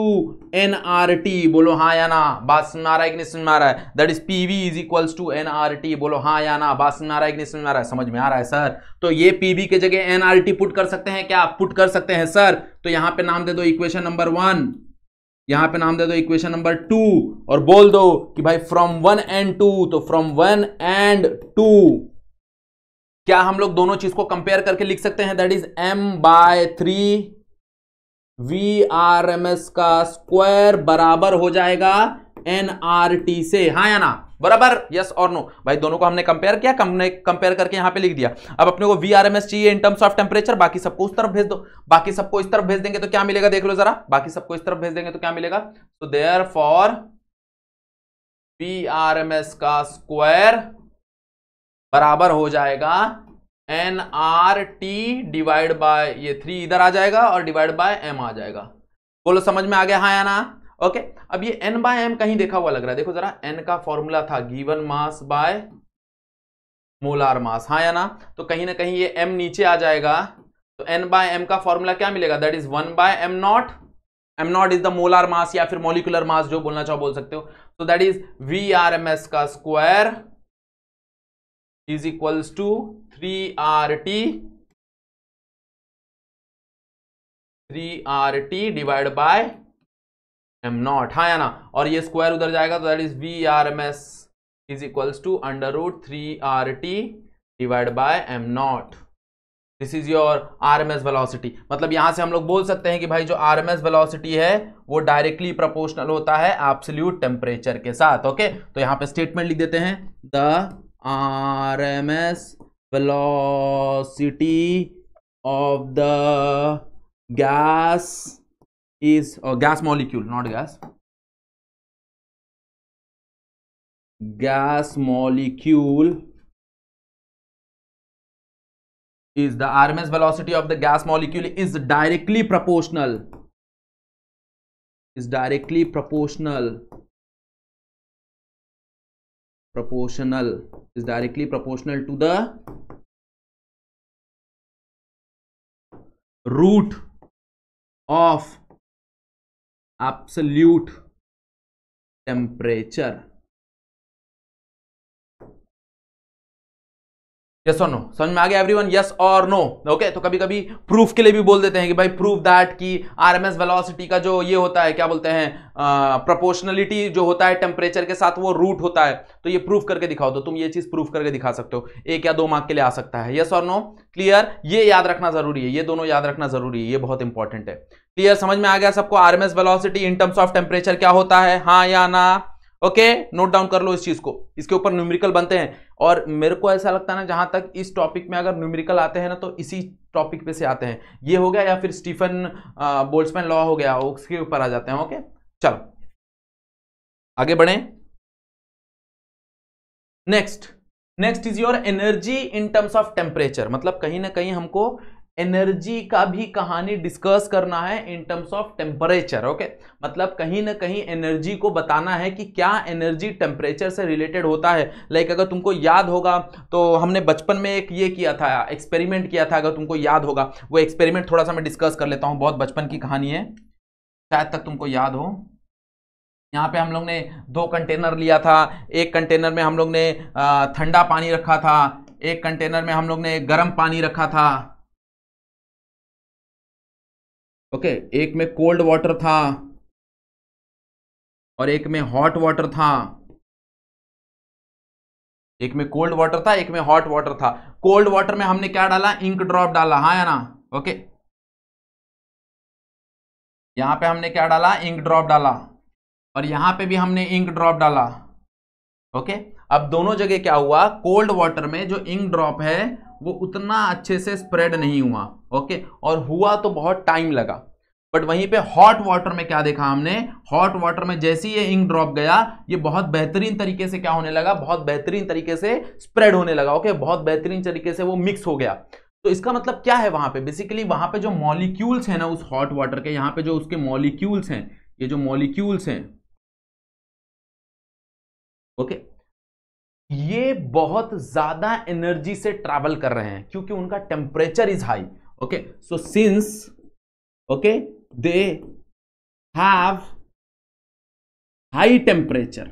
nRT। बोलो हाँ या ना, बात समझ में आ रहा है कि नहीं समझ में आ रहा है? that is PV is equals to nRT। बोलो हाँ या ना, बात समझ में आ रहा है कि नहीं समझ में आ रहा है? समझ में आ रहा है सर। तो ये PV के जगह nRT पुट कर सकते हैं क्या? पुट कर सकते हैं सर। तो यहां पे नाम दे दो इक्वेशन नंबर 1, यहां पे नाम दे दो इक्वेशन नंबर 2, और बोल दो कि भाई फ्रॉम 1 and 2, तो फ्रॉम 1 and 2 क्या हम लोग दोनों चीज को कंपेयर करके लिख सकते हैं? दैट इज m/3 VRMS का स्क्वायर बराबर हो जाएगा nRT से, हाँ या ना? बराबर, यस और नो? भाई दोनों को हमने कंपेयर किया, हमने कंपेयर करके यहां पे लिख दिया। अब अपने को VRMS चाहिए इन टर्म्स ऑफ टेम्परेचर, बाकी सबको उस तरफ भेज दो। बाकी सबको इस तरफ भेज देंगे तो क्या मिलेगा, देख लो जरा। बाकी सबको इस तरफ भेज देंगे तो क्या मिलेगा? तो देयरफॉर VRMS का स्क्वायर बराबर हो जाएगा nRT डिवाइड बाय, ये 3 इधर आ जाएगा और डिवाइड बाय m आ जाएगा। बोलो समझ में आ गया, हाँ या ना? ओके। अब ये n/m कहीं देखा हुआ लग रहा है, देखो जरा। n का फॉर्मूला था given mass by molar mass, हाँ या ना? तो कहीं ना कहीं ये m नीचे आ जाएगा, तो n/m का फॉर्मूला क्या मिलेगा? That is 1/m0। m0 is the molar mass या फिर मॉलिक्यूलर मास, जो बोलना चाहो बोल सकते हो। तो दैट इज VRMS का square is equals to 3RT divide by m0, हाँ या ना? और ये स्क्वायर उधर जाएगा, तो that is VRMS is equals to √3RT divide by m0। This is your RMS velocity. मतलब यहां से हम लोग बोल सकते हैं कि भाई जो RMS वेलोसिटी है वो डायरेक्टली प्रोपोर्शनल होता है एब्सोल्यूट टेम्परेचर के साथ। ओके, तो यहां पे स्टेटमेंट लिख देते हैं, the RMS velocity of the gas is, or gas molecule, not gas, gas molecule is, the RMS velocity of the gas molecule is directly proportional, is directly proportional is directly proportional to the root of absolute temperature. Yes और no, समझ में आ गया everyone? Yes और no? Okay, तो कभी कभी proof के लिए भी बोल देते हैं कि भाई प्रूफ दैट कि आरएमएस वेलोसिटी का जो ये होता है, क्या बोलते हैं, प्रोपोर्शनलिटी जो होता है टेम्परेचर के साथ, वो रूट होता है। तो ये प्रूफ करके दिखाओ, तो तुम ये चीज प्रूफ करके दिखा सकते हो, 1 या 2 मार्क के लिए आ सकता है। यस और नो? क्लियर? ये याद रखना जरूरी है, ये दोनों याद रखना जरूरी है, ये बहुत इंपॉर्टेंट है। क्लियर? समझ में आ गया सबको? RMS velocity in terms of temperature क्या होता है, हाँ या ना? ओके, नोट डाउन कर लो इस चीज को, इसके ऊपर न्यूमेरिकल बनते हैं। और मेरे को ऐसा लगता है ना, जहां तक इस टॉपिक में अगर न्यूमेरिकल आते हैं ना, तो इसी टॉपिक पे से आते हैं। ये हो गया, या फिर स्टीफन बोल्ट्जमैन लॉ हो गया, उसके ऊपर आ जाते हैं। ओके, चलो आगे बढ़े। Next is your energy in terms of temperature. मतलब कहीं ना कहीं हमको एनर्जी का भी कहानी डिस्कस करना है इन टर्म्स ऑफ टेम्परेचर। ओके, मतलब कहीं ना कहीं एनर्जी को बताना है कि क्या एनर्जी टेम्परेचर से रिलेटेड होता है। लाइक अगर तुमको याद होगा तो हमने बचपन में एक ये किया था, एक्सपेरिमेंट किया था, अगर तुमको याद होगा वो एक्सपेरिमेंट थोड़ा सा मैं डिस्कस कर लेता हूं। बहुत बचपन की कहानी है, शायद तक तुमको याद हो। यहाँ पे हम लोग ने 2 कंटेनर लिया था। एक कंटेनर में हम लोग ने ठंडा पानी रखा था, एक कंटेनर में हम लोग ने गर्म पानी रखा था। ओके, एक में कोल्ड वाटर था और एक में हॉट वाटर था। एक में कोल्ड वाटर था, एक में हॉट वाटर था। कोल्ड वाटर में हमने क्या डाला, इंक ड्रॉप डाला, हाँ या ना? ओके, यहां पे हमने क्या डाला, इंक ड्रॉप डाला, और यहां पे भी हमने इंक ड्रॉप डाला। ओके, अब दोनों जगह क्या हुआ, कोल्ड वाटर में जो इंक ड्रॉप है वो उतना अच्छे से स्प्रेड नहीं हुआ। ओके, और हुआ तो बहुत टाइम लगा। बट वहीं पे हॉट वाटर में क्या देखा हमने, हॉट वाटर में जैसे ही ये इंक ड्रॉप गया, ये बहुत बेहतरीन तरीके से क्या होने लगा, बहुत बेहतरीन तरीके से स्प्रेड होने लगा। ओके, बहुत बेहतरीन तरीके से वो मिक्स हो गया। तो इसका मतलब क्या है, वहां पे बेसिकली वहां पे जो मॉलिक्यूल्स हैं ना उस हॉट वाटर के, यहां पे जो उसके मॉलिक्यूल्स हैं, ये जो मॉलिक्यूल्स हैं, ओके, ये बहुत ज्यादा एनर्जी से ट्रैवल कर रहे हैं क्योंकि उनका temperature is high. Okay, so since okay they have high temperature,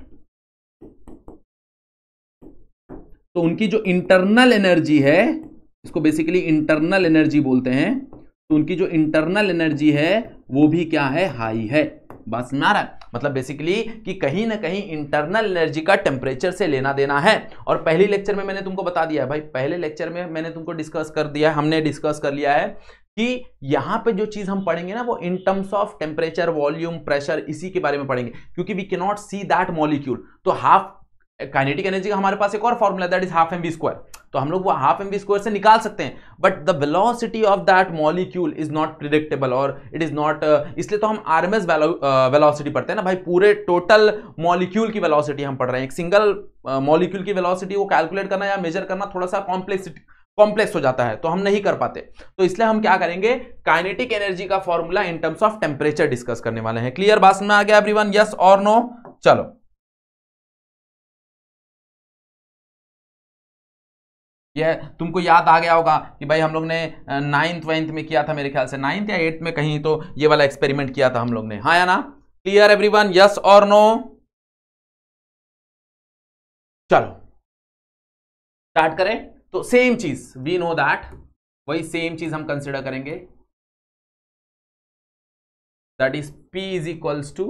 तो उनकी जो इंटरनल एनर्जी है, इसको बेसिकली इंटरनल एनर्जी बोलते हैं, तो उनकी जो इंटरनल एनर्जी है वो भी क्या है, हाई है। बात समझ आ रहा है? मतलब बेसिकली कि कहीं ना कहीं इंटरनल एनर्जी का टेम्परेचर से लेना देना है। और पहले लेक्चर में मैंने तुमको बता दिया है भाई, पहले लेक्चर में मैंने तुमको डिस्कस कर दिया, हमने डिस्कस कर लिया है कि यहां पे जो चीज हम पढ़ेंगे ना वो in terms of temperature, volume, pressure, इसी के बारे में पढ़ेंगे, क्योंकि we can not see that molecule. तो हाफ काइनेटिक एनर्जी का हमारे पास एक और formula, that is half M V square, तो हम लोग वो हाफ एम वी स्क्वायर से निकाल सकते हैं, but the velocity of that molecule is not predictable और इट इज नॉट, इसलिए तो हम आरएमएस वेलोसिटी पढ़ते हैं ना भाई, पूरे टोटल मॉलिक्यूल की वेलोसिटी हम पढ़ रहे हैं। एक सिंगल मॉलिक्यूल की वेलोसिटी को कैलकुलेट करना या मेजर करना थोड़ा सा कॉम्प्लेक्स हो जाता है, तो हम नहीं कर पाते। तो इसलिए हम क्या करेंगे, काइनेटिक एनर्जी का formula in terms of temperature discuss करने वाले हैं। क्लियर? बात में आ गया एवरीवन? यस और नो? चलो, ये तुमको याद आ गया होगा कि भाई हम लोग ने 9th 9th में किया था, मेरे ख्याल से 9th या 8th में कहीं, तो ये वाला एक्सपेरिमेंट किया था हम लोग ने, हाँ या ना? Clear everyone? यस और नो? चलो स्टार्ट करें। तो सेम चीज, वी नो दैट, वही सेम चीज हम कंसिडर करेंगे, that is P is equals to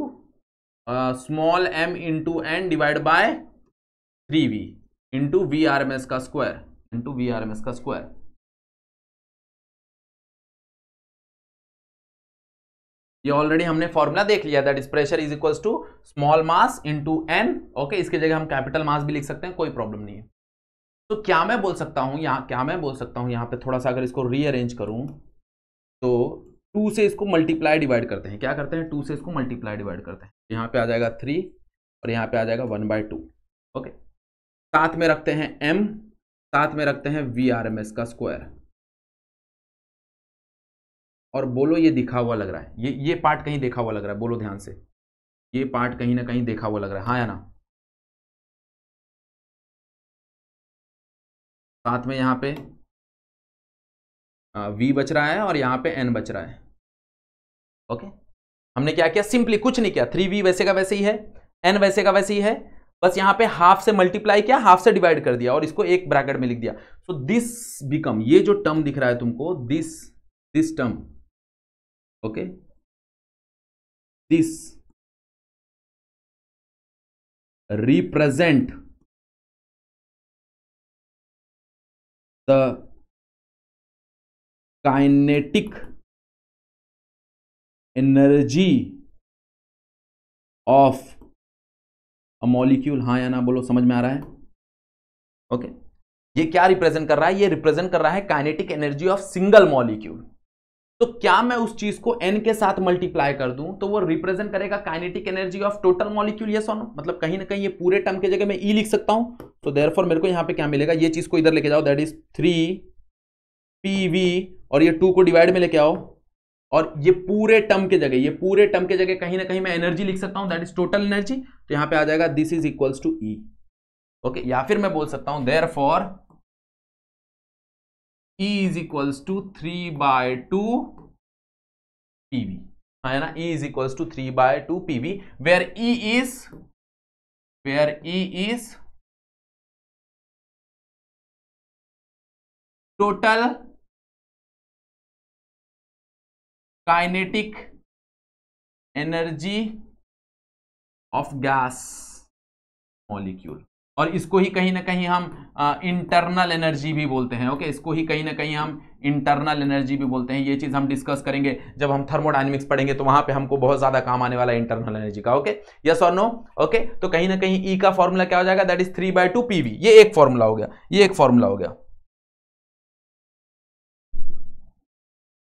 small m into n divide by 3v into v r m s का square, into v r m s का square. ये already हमने formula देख लिया, that is pressure is equals to small mass into n। Okay, इसकी जगह हम capital मास भी लिख सकते हैं, कोई प्रॉब्लम नहीं है। तो क्या मैं बोल सकता हूं यहां पे थोड़ा सा अगर इसको रीअरेंज करूं, तो 2 से इसको मल्टीप्लाई डिवाइड करते हैं। क्या करते हैं, 2 से इसको मल्टीप्लाई डिवाइड करते हैं। यहां पे आ जाएगा 3 और यहां पे आ जाएगा 1/2। ओके, साथ में रखते हैं m, साथ में रखते हैं वी आर एम एस का स्क्वायर, और बोलो ये दिखा हुआ लग रहा है, ये पार्ट कहीं देखा हुआ लग रहा है, बोलो ध्यान से, ये पार्ट कहीं ना कहीं देखा हुआ लग रहा है, हाँ या ना? साथ में यहां पे v बच रहा है और यहां पे n बच रहा है। ओके, हमने क्या किया, सिंपली कुछ नहीं किया, 3v वैसे का वैसे ही है, n वैसे का वैसे ही है, बस यहां पे हाफ से मल्टीप्लाई किया, हाफ से डिवाइड कर दिया और इसको एक ब्रैकेट में लिख दिया। सो दिस बिकम, ये जो टर्म दिख रहा है तुमको, this term, okay, this represent the kinetic energy of a molecule. हाँ या ना बोलो, समझ में आ रहा है? ओके, ये क्या रिप्रेजेंट कर रहा है? ये रिप्रेजेंट कर रहा है kinetic energy of single molecule. तो क्या मैं उस चीज को n के साथ मल्टीप्लाई कर दूं तो वो रिप्रेजेंट करेगा kinetic energy of total molecule, yes और नो? मतलब कहीं ना कहीं ये पूरे टर्म की जगह मैं E लिख सकता हूं। तो देयरफॉर मेरे को यहां पे क्या मिलेगा, ये चीज को इधर लेके जाओ, दैट इज 3PV, और ये 2 को डिवाइड में लेके आओ, और ये पूरे टर्म के जगह, ये पूरे टर्म के जगह कहीं ना कहीं मैं एनर्जी लिख सकता हूं, दैट इज टोटल एनर्जी। तो यहां पे आ जाएगा this is equals to E, okay. या फिर मैं बोल सकता हूं therefore E is equals to 3/2 PV, है ना? E is equals to 3/2 PV, where E is total kinetic energy of gas molecule, और इसको ही कहीं ना कहीं हम इंटरनल एनर्जी भी बोलते हैं, ओके। इसको ही कहीं ना कहीं हम इंटरनल एनर्जी भी बोलते हैं। ये चीज हम डिस्कस करेंगे जब हम थर्मोडायनेमिक्स पढ़ेंगे, तो वहां पे हमको बहुत ज्यादा काम आने वाला है इंटरनल एनर्जी का, ओके। यस और नो? ओके, तो कहीं ना कहीं E का फॉर्मूला क्या हो जाएगा, दैट इज 3/2 PV। ये एक फॉर्मूला हो गया, ये एक फॉर्मूला हो गया।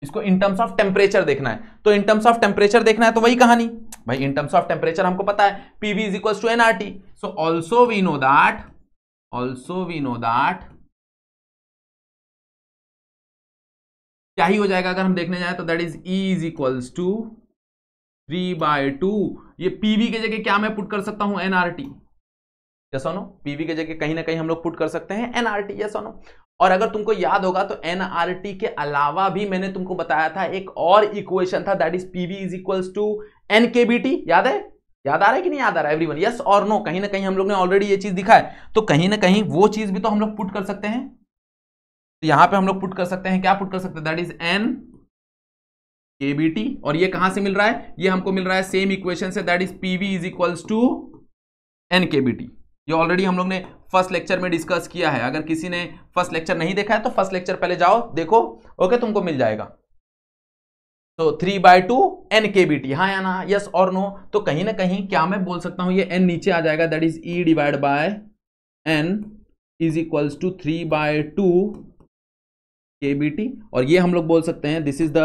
इसको इन टर्म्स ऑफ टेम्परेचर देखना है, तो इन टर्म्स ऑफ टेम्परेचर देखना है तो वही कहानी भाई, इन टर्म्स ऑफ टेम्परेचर हमको पता है PV is equals to nRT। So also we know that क्या ही हो जाएगा अगर हम देखने जाए तो, that is E is equals to 3/2, ये PV के जगह क्या मैं पुट कर सकता हूं, nRT, यस और नो? PV के जगह कहीं ना कहीं हम लोग पुट कर सकते हैं nRT, यस और नो? और अगर तुमको याद होगा तो nRT के अलावा भी मैंने तुमको बताया था एक और इक्वेशन था, that is PV is equals to nKBT। याद है? याद आ रहा है कि नहीं याद आ रहा है एवरीवन? यस और नो? कहीं ना कहीं हम लोग ने ऑलरेडी ये चीज दिखा है, तो कहीं ना कहीं वो चीज भी तो हम लोग पुट कर सकते हैं। तो यहां पे हम लोग पुट कर सकते हैं, क्या पुट कर सकते हैं, दैट इज nKBT, और ये कहां से मिल रहा है, ये हमको मिल रहा है सेम इक्वेशन से, that is PV is equals to nKBT। ये ऑलरेडी हम लोग ने फर्स्ट लेक्चर में डिस्कस किया है। अगर किसी ने फर्स्ट लेक्चर नहीं देखा है तो फर्स्ट लेक्चर पहले जाओ देखो, ओके, तुमको मिल जाएगा। तो 3/2 nKBT, हाँ या ना, यस और नो? तो कहीं ना कहीं क्या मैं बोल सकता हूं, ये n नीचे आ जाएगा, that is E divide by n is equals to 3/2 KBT, और ये हम लोग बोल सकते हैं this is the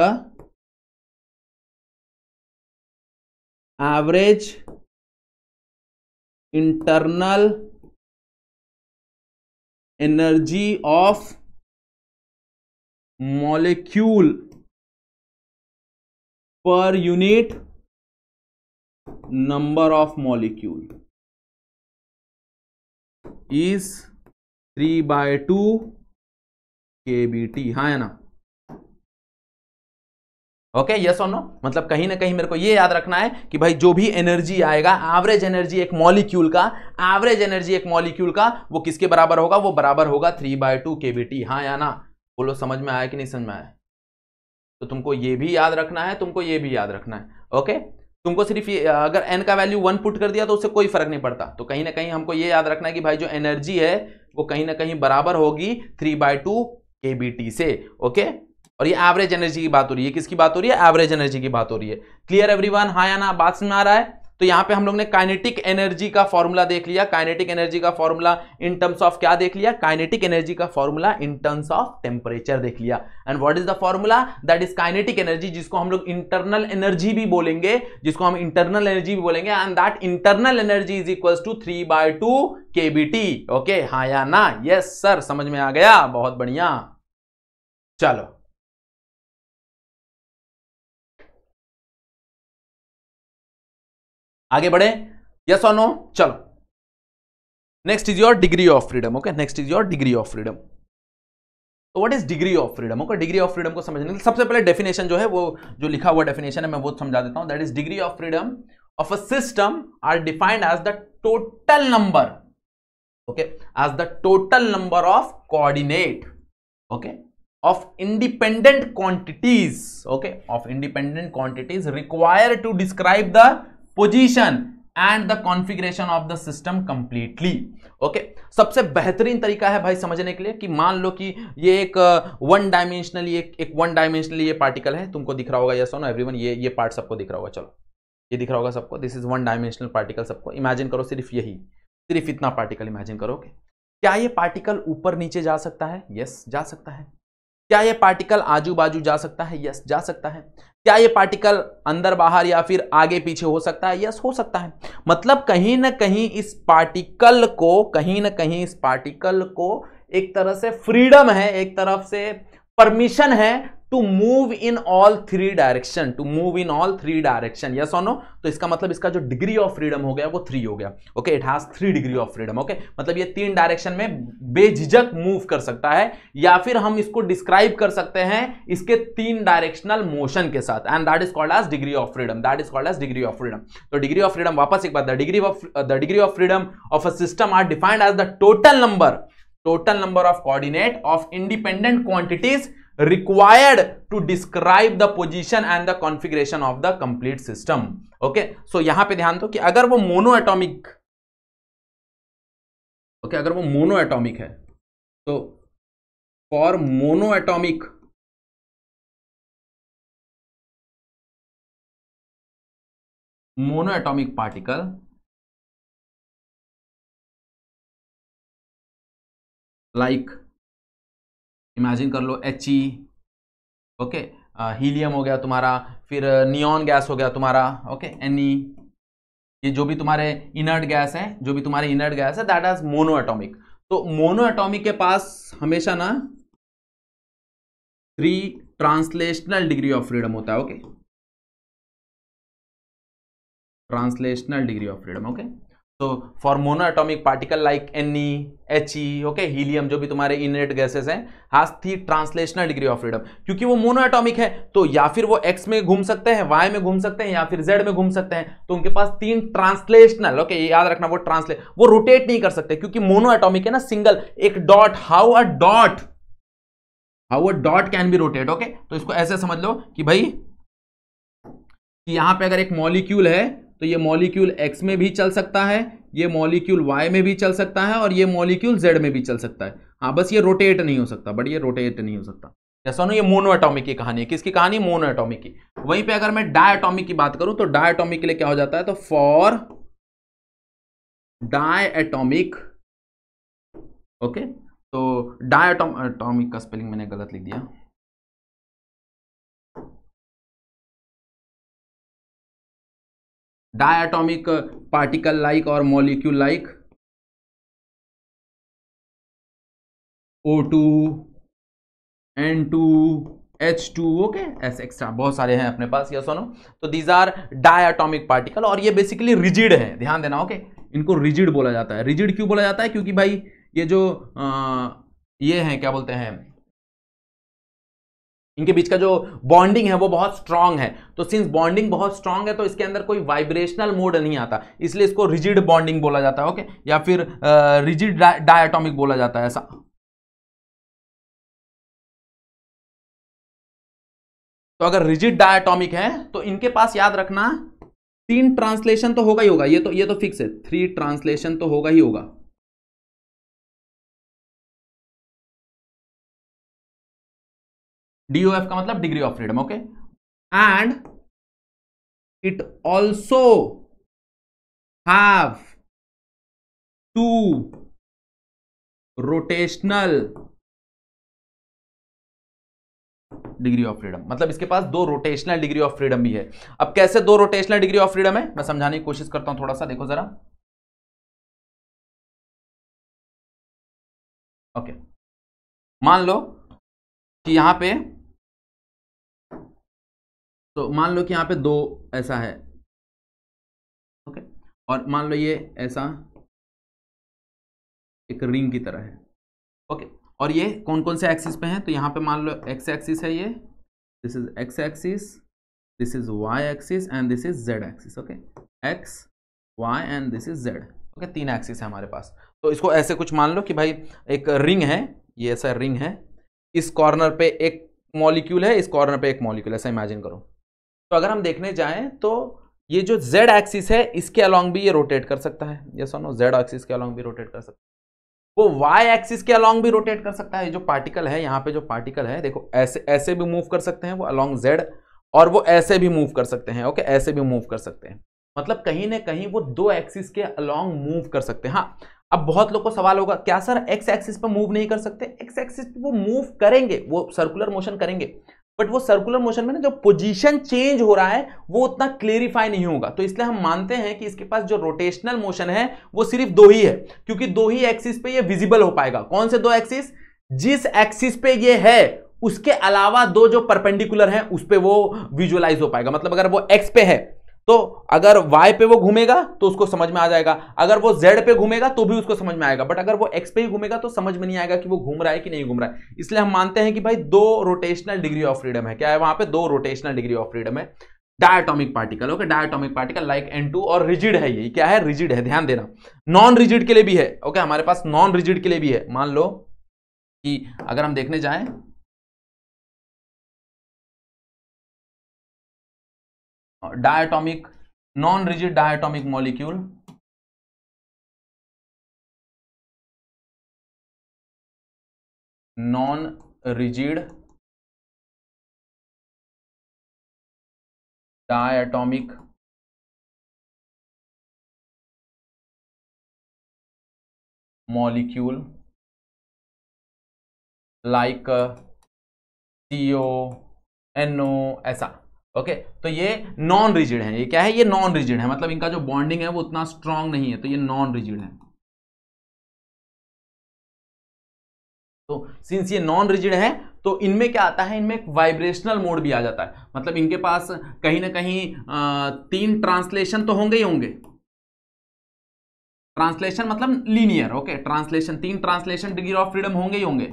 average internal energy of molecule per unit number of molecule is 3/2 KBT, हाँ है ना? ओके, यस और नो? मतलब कहीं ना कहीं मेरे को ये याद रखना है कि भाई जो भी एनर्जी आएगा, एवरेज एनर्जी एक मॉलिक्यूल का, एवरेज एनर्जी एक मॉलिक्यूल का वो किसके बराबर होगा, वो बराबर होगा 3/2 KBT, हाँ या ना? बोलो समझ में आया कि नहीं समझ में आया? तो तुमको ये भी याद रखना है, तुमको ये भी याद रखना है, ओके। तुमको सिर्फ अगर n का वैल्यू 1 पुट कर दिया तो उससे कोई फर्क नहीं पड़ता। तो कहीं ना कहीं हमको ये याद रखना है कि भाई जो एनर्जी है वो कहीं ना कहीं बराबर होगी 3/2 KBT से, ओके। और ये एवरेज एनर्जी की बात हो रही है, किसकी बात हो रही है, एवरेज एनर्जी की बात हो रही है। क्लियर एवरीवन, हाँ या ना? बात समझ में आ रहा है? तो यहां पे हम लोग ने काइनेटिक एनर्जी का फॉर्मूला देख लिया, काइनेटिक एनर्जी का फॉर्मूला इन टर्म्स ऑफ क्या देख लिया, काइनेटिक एनर्जी का formula in terms of temperature देख लिया। And what is the formula, that is kinetic energy, जिसको हम लोग इंटरनल एनर्जी भी बोलेंगे, and that internal energy is equals to 3/2 KBT, okay, हाँ या ना? यस सर, समझ में आ गया, बहुत बढ़िया। चलो आगे बढ़े, यस और नो? चलो, next is your degree of freedom, okay. Next is your degree of freedom. तो what is degree of freedom, okay. Degree of freedom को समझने के लिए सबसे पहले डेफिनेशन जो है, वो जो लिखा हुआ डेफिनेशन है मैं वो समझा देता हूं। That is degree of freedom of a system are defined as the total number, okay, as the total number of coordinate, okay, of independent quantities, okay, of independent quantities required to describe the position and the configuration of the system completely, okay. सबसे बेहतरीन तरीका है भाई समझने के लिए कि मान लो कि ये एक वन डायमेंशनली ये पार्टिकल है, तुमको दिख रहा होगा, यस और नो एवरीवन, ये पार्ट सबको दिख रहा होगा, चलो ये दिख रहा होगा सबको, this is one dimensional particle, सबको इमेजिन करो, सिर्फ इतना पार्टिकल इमेजिन करो, okay? क्या ये पार्टिकल ऊपर नीचे जा सकता है? यस, जा सकता है। क्या ये पार्टिकल आजू बाजू जा सकता है? यस, जा सकता है। क्या ये पार्टिकल अंदर बाहर या फिर आगे पीछे हो सकता है? यस, हो सकता है। मतलब कहीं ना कहीं इस पार्टिकल को एक तरह से फ्रीडम है, एक तरफ से परमिशन है to move in all three direction, yes और नो। तो इसका मतलब इसका जो डिग्री ऑफ फ्रीडम हो गया वो 3 हो गया, okay. It has 3 degree of freedom, okay. मतलब ये 3 डायरेक्शन में बेझिझक मूव कर सकता है, या फिर हम इसको डिस्क्राइब कर सकते हैं इसके 3 डायरेक्शनल मोशन के साथ, and that is called as degree of freedom, तो डिग्री ऑफ फ्रीडम, वापस एक बार, the degree of freedom of a system are defined as the total number of coordinate of independent quantities required to describe the position and the configuration of the complete system, okay। so यहां पे ध्यान दो कि अगर वो monoatomic, okay, अगर वो monoatomic है तो for monoatomic particle like imagine कर लो He, ओके, हीलियम हो गया तुम्हारा, फिर नियॉन गैस हो गया तुम्हारा, ओके, Ne, ये जो भी तुम्हारे इनर्ट गैस है, दैट इज मोनोएटॉमिक। तो मोनोएटॉमिक के पास हमेशा ना 3 ट्रांसलेशनल डिग्री ऑफ फ्रीडम होता है, okay, translational degree of freedom, okay. तो for monoatomic particle like Ne, He, okay, helium, जो भी तुम्हारे इनर्ट गैसेस हैं, has 3 translational degree of freedom. क्योंकि वो मोनोएटॉमिक है तो या फिर वो x में घूम सकते हैं, y में घूम सकते हैं, या फिर z में घूम सकते हैं, तो उनके पास 3 ट्रांसलेशनल, ओके, याद रखना, वो रोटेट नहीं कर सकते क्योंकि मोनोएटॉमिक है ना, सिंगल, एक dot, how a dot can be rotate, okay. तो इसको ऐसे समझ लो कि भाई कि यहां पे अगर एक मॉलिक्यूल है तो ये मॉलिक्यूल x में भी चल सकता है, ये मॉलिक्यूल y में भी चल सकता है, और ये मॉलिक्यूल z में भी चल सकता है। हाँ, बस ये रोटेट नहीं हो सकता, जैसा ना, ये मोनोएटॉमिक की कहानी है। किसकी कहानी? मोनोएटॉमिक की। वहीं पे अगर मैं डायएटॉमिक की बात करूं तो डायएटॉमिक के लिए क्या हो जाता है, तो फॉर डायएटॉमिक, ओके, तो डायएटॉमिक का स्पेलिंग मैंने गलत लिख दिया, डायएटॉमिक पार्टिकल लाइक और molecule like O2, N2, H2, okay, ऐसे एक्स्ट्रा बहुत सारे हैं अपने पास, यस और नो। तो दीज आर डायएटॉमिक पार्टिकल, और ये बेसिकली रिजिड है, ध्यान देना, ओके। इनको रिजिड बोला जाता है। रिजिड क्यों बोला जाता है? क्योंकि भाई ये जो ये हैं, क्या बोलते हैं, इनके बीच का जो बॉन्डिंग है वो बहुत स्ट्रांग है। तो सिंस बॉन्डिंग बहुत स्ट्रांग है तो इसके अंदर कोई वाइब्रेशनल मोड नहीं आता, इसलिए इसको रिजिड बॉन्डिंग बोला जाता है, ओके, या फिर रिजिड डायएटॉमिक बोला जाता है, ऐसा। तो अगर रिजिड डायएटॉमिक है तो इनके पास, याद रखना, 3 ट्रांसलेशन तो होगा ही होगा, ये तो फिक्स है, 3 ट्रांसलेशन तो होगा ही होगा। DOF का मतलब degree of freedom, okay, and it also have 2 rotational degree of freedom. मतलब इसके पास 2 रोटेशनल डिग्री ऑफ फ्रीडम भी है। अब कैसे 2 रोटेशनल डिग्री ऑफ फ्रीडम है, मैं समझाने की कोशिश करता हूं थोड़ा सा, देखो जरा, ओके। मान लो कि यहां पे, तो मान लो कि यहां पे 2 ऐसा है, ओके, और मान लो ये ऐसा एक रिंग की तरह है, ओके, और ये कौन कौन से एक्सिस पे हैं, तो यहां पे मान लो एक्स एक्सिस है, ये this is X axis, this is Y axis, and this is Z axis, okay. X Y and this is Z. Okay, 3 axis है हमारे पास। तो इसको ऐसे कुछ मान लो कि भाई एक रिंग है, ये ऐसा रिंग है, इस कॉर्नर पे एक मॉलिक्यूल है, इस कॉर्नर पे एक मॉलिक्यूल, ऐसा इमेजिन करो। तो अगर हम देखने जाएं तो ये जो जेड एक्सिस है इसके अलोंग भी ये रोटेट कर सकता है, ये सुनो, जेड एक्सिस के अलोंग भी रोटेट कर सकता है, वो वाई एक्सिस के अलोंग भी रोटेट कर सकता है। जो पार्टिकल है यहाँ पे, जो पार्टिकल है देखो, ऐसे ऐसे भी मूव कर सकते हैं वो अलोंग जेड, और वो ऐसे भी मूव कर सकते हैं। ओके, ऐसे भी मूव कर सकते हैं, मतलब कहीं ना कहीं वो 2 एक्सिस के अलोंग मूव कर सकते हैं। हाँ, अब बहुत लोग को सवाल होगा, क्या सर एक्स एक्सिस पर मूव नहीं कर सकते? एक्स एक्सिस पे वो मूव करेंगे, वो सर्कुलर मोशन करेंगे, बट वो सर्कुलर मोशन में ना जो पोजीशन चेंज हो रहा है वो उतना क्लेरिफाई नहीं होगा। तो इसलिए हम मानते हैं कि इसके पास जो रोटेशनल मोशन है वो सिर्फ 2 ही है, क्योंकि 2 ही एक्सिस पे ये विजिबल हो पाएगा। कौन से 2 एक्सिस? जिस एक्सिस पे ये है उसके अलावा 2 जो परपेंडिकुलर हैं उस पे वो विजुअलाइज हो पाएगा। मतलब अगर वो एक्स पे है तो अगर y पे वो घूमेगा तो उसको समझ में आ जाएगा, अगर वो z पे घूमेगा तो भी उसको समझ में आएगा, बट अगर वो x पे ही घूमेगा तो समझ में नहीं आएगा कि वो घूम रहा है कि नहीं घूम रहा है। इसलिए हम मानते हैं कि भाई 2 रोटेशनल डिग्री ऑफ फ्रीडम है। क्या है वहां पे? 2 रोटेशनल डिग्री ऑफ फ्रीडम है। Diatomic particle, okay, diatomic particle like N2, और रिजिड है। ये क्या है? रिजिड है, ध्यान देना। नॉन रिजिड के लिए भी है। ओके, हमारे पास नॉन रिजिड के लिए भी है। मान लो कि अगर हम देखने जाएं diatomic, non rigid diatomic molecule, non rigid diatomic molecule like CO, NO, ऐसा। ओके, तो ये नॉन रिजिड है। ये क्या है? ये नॉन रिजिड है, मतलब इनका जो बॉन्डिंग है वो उतना स्ट्रांग नहीं है, तो ये नॉन रिजिड है। तो सिंस ये नॉन रिजिड है तो इनमें क्या आता है? इनमें एक वाइब्रेशनल मोड भी आ जाता है। मतलब इनके पास कहीं ना कहीं 3 ट्रांसलेशन तो होंगे ही होंगे। ट्रांसलेशन मतलब linear, okay, translation, 3 translation degree of freedom होंगे ही होंगे,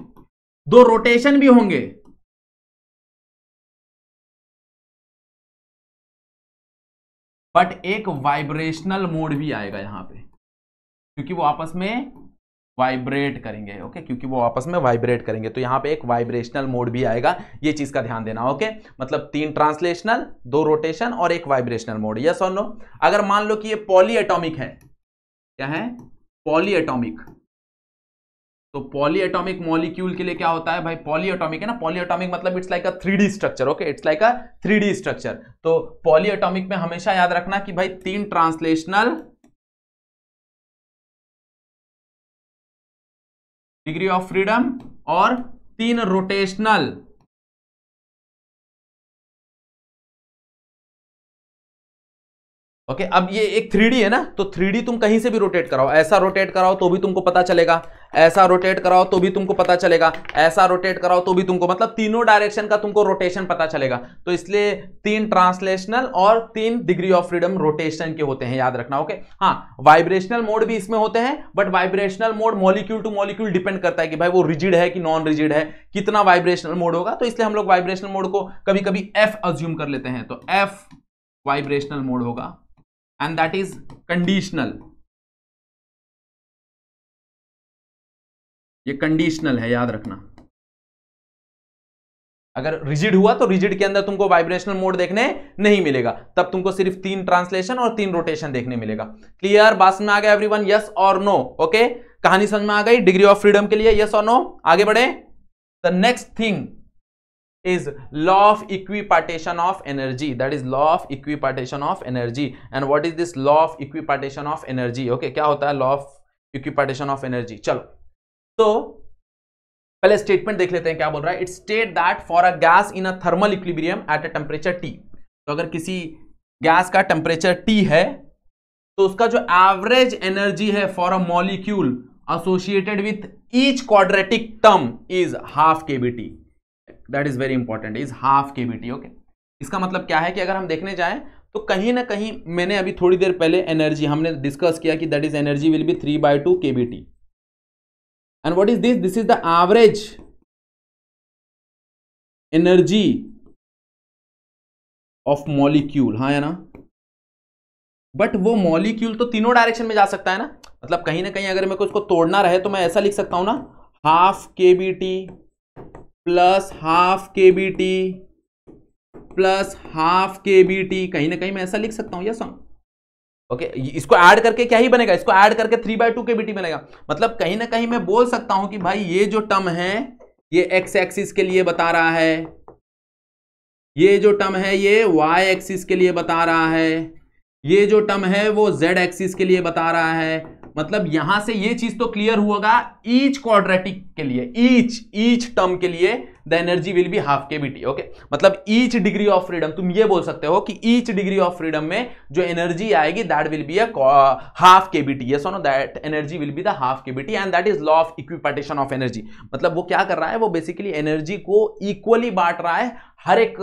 2 रोटेशन भी होंगे, बट एक वाइब्रेशनल मोड भी आएगा यहां पे, क्योंकि वो आपस में वाइब्रेट करेंगे। ओके, क्योंकि वो आपस में वाइब्रेट करेंगे तो यहां पे एक वाइब्रेशनल मोड भी आएगा। ये चीज का ध्यान देना। ओके, मतलब 3 ट्रांसलेशनल, 2 रोटेशन और एक वाइब्रेशनल मोड। यस और नो? अगर मान लो कि ये पॉली एटॉमिक है, क्या है? Poly atomic. तो पॉली एटॉमिक मॉलिक्यूल के लिए क्या होता है भाई? पॉली एटॉमिक है ना, पॉली एटॉमिक मतलब it's like a 3D structure. Okay, it's like a 3D structure. तो पॉली एटॉमिक में हमेशा याद रखना कि भाई 3 ट्रांसलेशनल डिग्री ऑफ फ्रीडम और 3 रोटेशनल ओके। अब ये एक 3D है ना, तो 3D तुम कहीं से भी रोटेट कराओ, ऐसा रोटेट कराओ तो भी तुमको पता चलेगा, ऐसा रोटेट कराओ तो भी तुमको पता चलेगा, ऐसा रोटेट कराओ तो भी तुमको, मतलब तीनों डायरेक्शन का तुमको रोटेशन पता चलेगा। तो इसलिए 3 ट्रांसलेशनल और 3 डिग्री ऑफ फ्रीडम रोटेशन के होते हैं, याद रखना। ओके, हाँ, वाइब्रेशनल मोड भी इसमें होते हैं, but vibrational mode molecule two molecule depend करता है कि भाई वो रिजिड है कि नॉन रिजिड है, कितना वाइब्रेशनल मोड होगा। तो इसलिए हम लोग वाइब्रेशनल मोड को कभी कभी F अज्यूम कर लेते हैं, तो F वाइब्रेशनल मोड होगा, and that is conditional। ये कंडीशनल है, याद रखना। अगर रिजिड हुआ तो रिजिड के अंदर तुमको वाइब्रेशनल मोड देखने नहीं मिलेगा, तब तुमको सिर्फ 3 ट्रांसलेशन और 3 रोटेशन देखने मिलेगा। क्लियर? बात समझ में आ गया एवरीवन? यस और नो? ओके, कहानी समझ में आ गई डिग्री ऑफ फ्रीडम के लिए? यस और नो? आगे बढ़े। The next thing is law of equipartition of energy, that is law of equipartition of energy। and what is this law of equipartition of energy? okay, क्या होता है law of equipartition of energy? चलो, तो पहले statement देख लेते हैं क्या बोल रहा है। It state that for a gas in a thermal equilibrium at a temperature T, तो अगर किसी गैस का टेम्परेचर T है तो उसका जो एवरेज एनर्जी है for a molecule associated with each quadratic term is half kBT। That is very important, is half kBT। Okay, इसका मतलब क्या है कि अगर हम देखने जाएं तो कहीं ना कहीं, मैंने अभी थोड़ी देर पहले एनर्जी हमने डिस्कस किया कि that is energy will B 3/2 kBT। And what is this? This is the average energy of molecule, हाँ है ना? बट वो मॉलिक्यूल तो तीनों डायरेक्शन में जा सकता है ना, मतलब कहीं ना कहीं अगर मेरे को इसको तोड़ना रहे तो मैं ऐसा लिख सकता हूं ना, half KBT plus half KBT plus half KBT, कहीं ना कहीं मैं ऐसा लिख सकता हूं, यस ओके। इसको ऐड करके क्या ही बनेगा, इसको ऐड करके 3/2 KBT बनेगा। मतलब कहीं ना कहीं मैं बोल सकता हूं कि भाई ये जो टर्म है ये x एक्सिस के लिए बता रहा है, ये जो टर्म है ये y एक्सिस के लिए बता रहा है, ये जो टर्म है वो z एक्सिस के लिए बता रहा है। मतलब यहां से ये चीज तो क्लियर होगा, ईच क्वाड्रेटिक के लिए, ईच टर्म के लिए the energy will be half KBT। Okay, मतलब ईच डिग्री ऑफ फ्रीडम, तुम ये बोल सकते हो कि ईच डिग्री ऑफ फ्रीडम में जो एनर्जी आएगी that will be a half KBT। Yes और no, that energy will be the half KBT and that is law of equipartition of energy. मतलब वो क्या कर रहा है, वो बेसिकली एनर्जी को इक्वली बांट रहा है हर एक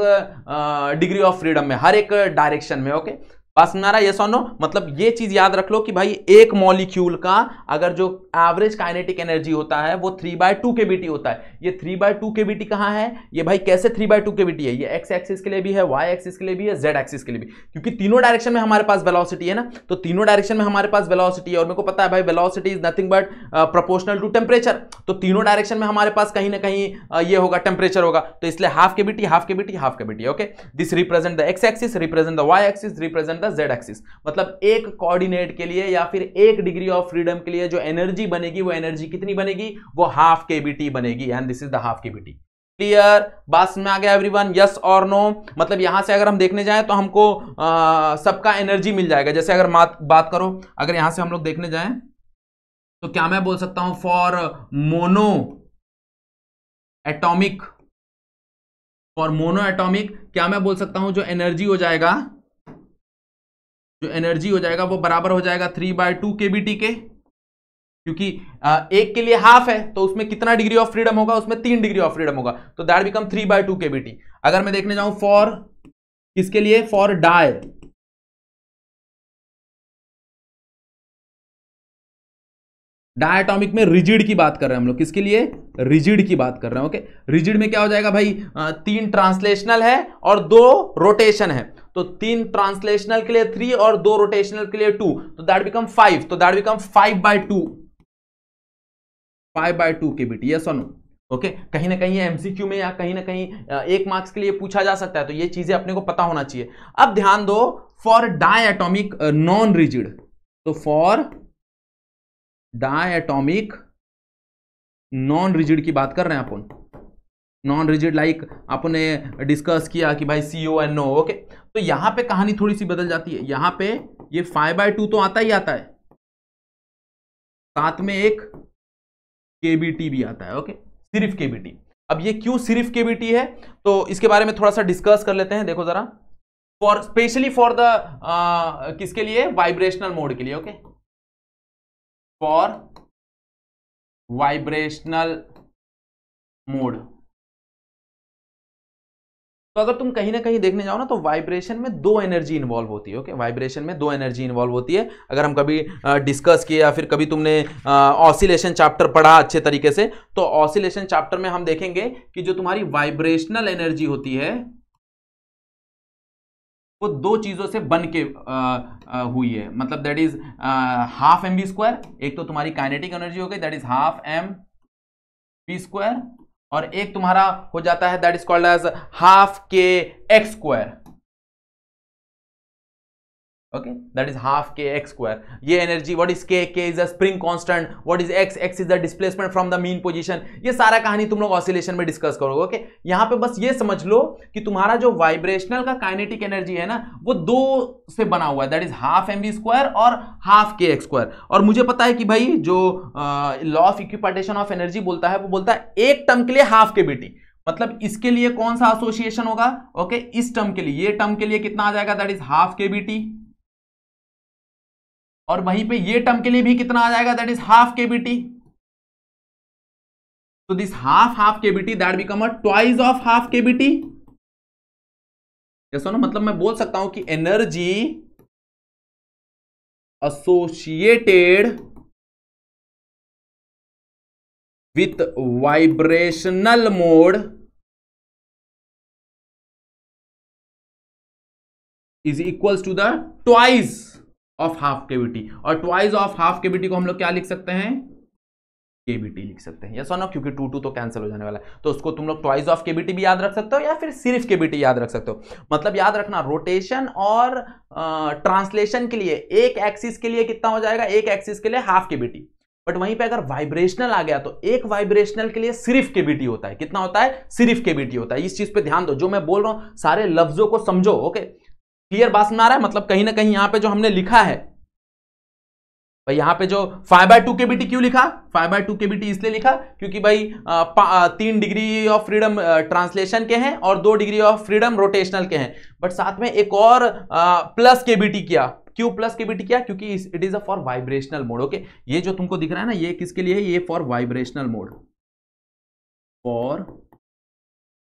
डिग्री ऑफ फ्रीडम में, हर एक डायरेक्शन में। ओके, बात समझ रहा है, यस और नो। मतलब ये चीज याद रख लो कि भाई एक मॉलिक्यूल का अगर जो एवरेज काइनेटिक एनर्जी होता है वो 3/2 KBT होता है। ये 3/2 KBT कहां है, ये भाई कैसे 3/2 KBT है, ये x एक्सिस के लिए भी है, y एक्सिस के लिए भी है, z एक्सिस के लिए भी, क्योंकि तीनों डायरेक्शन में हमारे पास वेलोसिटी है ना, तो तीनों डायरेक्शन में हमारे पास वेलोसिटी है और मेरे को पता है भाई velocity is nothing but proportional to temperature, तो तीनों डायरेक्शन में हमारे पास कहीं ना कहीं ये होगा, टेम्परेचर होगा, तो इसलिए half KBT half KBT half KBT। Okay, this represent the x axis, represent the y axis, represent the z axis. मतलब एक कोऑर्डिनेट के लिए या फिर एक डिग्री ऑफ फ्रीडम के लिए जो एनर्जी बनेगी वो एनर्जी कितनी बनेगी, वो हाफ KBT बनेगी and this is the half KBT। Clear, बात समझ में आ गया एवरीवन, यस और नो। मतलब यहां से अगर हम देखने जाएं तो हमको सबका एनर्जी मिल जाएगा। जैसे अगर बात करो, अगर यहां से हम लोग देखने जाएं तो क्या मैं बोल सकता हूं, फॉर मोनो एटॉमिक क्या मैं बोल सकता हूं, जो एनर्जी हो जाएगा वो बराबर हो जाएगा 3/2 KBT के, क्योंकि एक के लिए हाफ है तो उसमें कितना डिग्री ऑफ फ्रीडम होगा, उसमें 3 डिग्री ऑफ फ्रीडम होगा, तो दैट बिकम 3/2 KBT। अगर मैं देखने जाऊं फॉर किसके लिए, फॉर डायटॉमिक में रिजिड की बात कर रहे हैं हम लोग, किसके लिए, रिजिड की बात कर रहे हैं। ओके, रिजिड में क्या हो जाएगा भाई, 3 ट्रांसलेशनल है और 2 रोटेशन है, तो 3 ट्रांसलेशनल के लिए 3 और 2 रोटेशनल के लिए 2, तो दैट बिकम 5, तो दैट बिकम 5/2 KBT। यस और नो। ओके, कहीं ना कहीं एमसीक्यू में या कहीं ना कहीं 1 मार्क्स के लिए पूछा जा सकता है, तो ये चीजें अपने को पता होना चाहिए। अब ध्यान दो, फॉर डायटॉमिक नॉन रिजिड, तो फॉर डायटॉमिक नॉन रिजिड की बात कर रहे हैं अपन, नॉन रिजिड लाइक आपने डिस्कस किया कि भाई CONO। ओके, तो यहां पे कहानी थोड़ी सी बदल जाती है, यहां पे ये 5/2 तो आता ही आता है, साथ में एक KBT भी आता है। ओके, सिर्फ KBT। अब ये क्यों सिर्फ KBT है, तो इसके बारे में थोड़ा सा डिस्कस कर लेते हैं। देखो जरा, फॉर स्पेशली फॉर द किसके लिए, वाइब्रेशनल मोड के लिए। ओके, फॉर वाइब्रेशनल मोड, तो अगर तुम कहीं ना कहीं देखने जाओ ना तो वाइब्रेशन में 2 एनर्जी इन्वॉल्व होती है। ओके, वाइब्रेशन में 2 एनर्जी इन्वॉल्व होती है। अगर हम कभी डिस्कस किए या फिर कभी तुमने ऑसिलेशन चैप्टर पढ़ा अच्छे तरीके से, तो ऑसिलेशन चैप्टर में हम देखेंगे कि जो तुम्हारी वाइब्रेशनल एनर्जी होती है वो 2 चीजों से बन के हुई है। मतलब दैट इज हाफ mv², एक तो तुम्हारी काइनेटिक एनर्जी हो गई दैट इज हाफ mv², और एक तुम्हारा हो जाता है that is called as half kx²। Okay, that is half kx²। ये energy, what is k is a spring constant, what is x is the displacement from the mean position, ये सारा कहानी तुम लोग ऑसिलेशन में डिस्कस करोगे। Okay, यहां पे बस ये समझ लो कि तुम्हारा जो वाइब्रेशनल का काइनेटिक एनर्जी है ना वो 2 से बना हुआ है, दैट इज हाफ mv² और हाफ kx²। और मुझे पता है कि भाई जो law of equipartition of energy बोलता है वो बोलता है एक टर्म के लिए हाफ KBT, मतलब इसके लिए कौन सा एसोसिएशन होगा, ओके, इस टर्म के लिए, ये टर्म के लिए कितना आ जाएगा, दैट इज हाफ KBT, और वहीं पे ये टर्म के लिए भी कितना आ जाएगा, दैट इज हाफ KBT। तो this half KBT that become a twice of half KBT। ये सुनो, मतलब मैं बोल सकता हूं कि energy associated with vibrational mode is equals to the twice of half KBT, और ट्वाइस ऑफ हाफ केविटी को हम लोग क्या लिख सकते हैं, केविटी लिख सकते हैं, यस और नो, क्योंकि 2 तो कैंसिल हो जाने वाला है, तो उसको तुम लोग ट्वाइस ऑफ केविटी भी याद रख सकते हो या फिर सिर्फ केविटी याद रख सकते हो। मतलब याद रखना, रोटेशन और ट्रांसलेशन के लिए एक एक्सिस के लिए कितना हो जाएगा, एक एक्सिस के लिए हाफ केविटी, बट वहीं पे अगर वाइब्रेशनल आ गया तो एक वाइब्रेशनल के लिए सिर्फ केविटी होता है। कितना होता है, सिर्फ केविटी होता है। इस चीज पे ध्यान दो, जो मैं बोल रहा हूं सारे लफ्जों को समझो। ओके, क्लियर बात में आ रहा है, मतलब कहीं ना कहीं यहां पे जो हमने लिखा है, भाई यहां पे जो 5/2 केबीटी क्यों लिखा, 5/2 केबीटी इसलिए लिखा क्योंकि भाई 3 डिग्री ऑफ फ्रीडम ट्रांसलेशन के हैं और 2 डिग्री ऑफ फ्रीडम रोटेशनल के हैं, बट साथ में एक और प्लस केबीटी किया। क्यों प्लस केबीटी किया, क्योंकि it is a for vibrational mode. Okay, ये जो तुमको दिख रहा है ना, ये किसके लिए है, ये for vibrational mode, for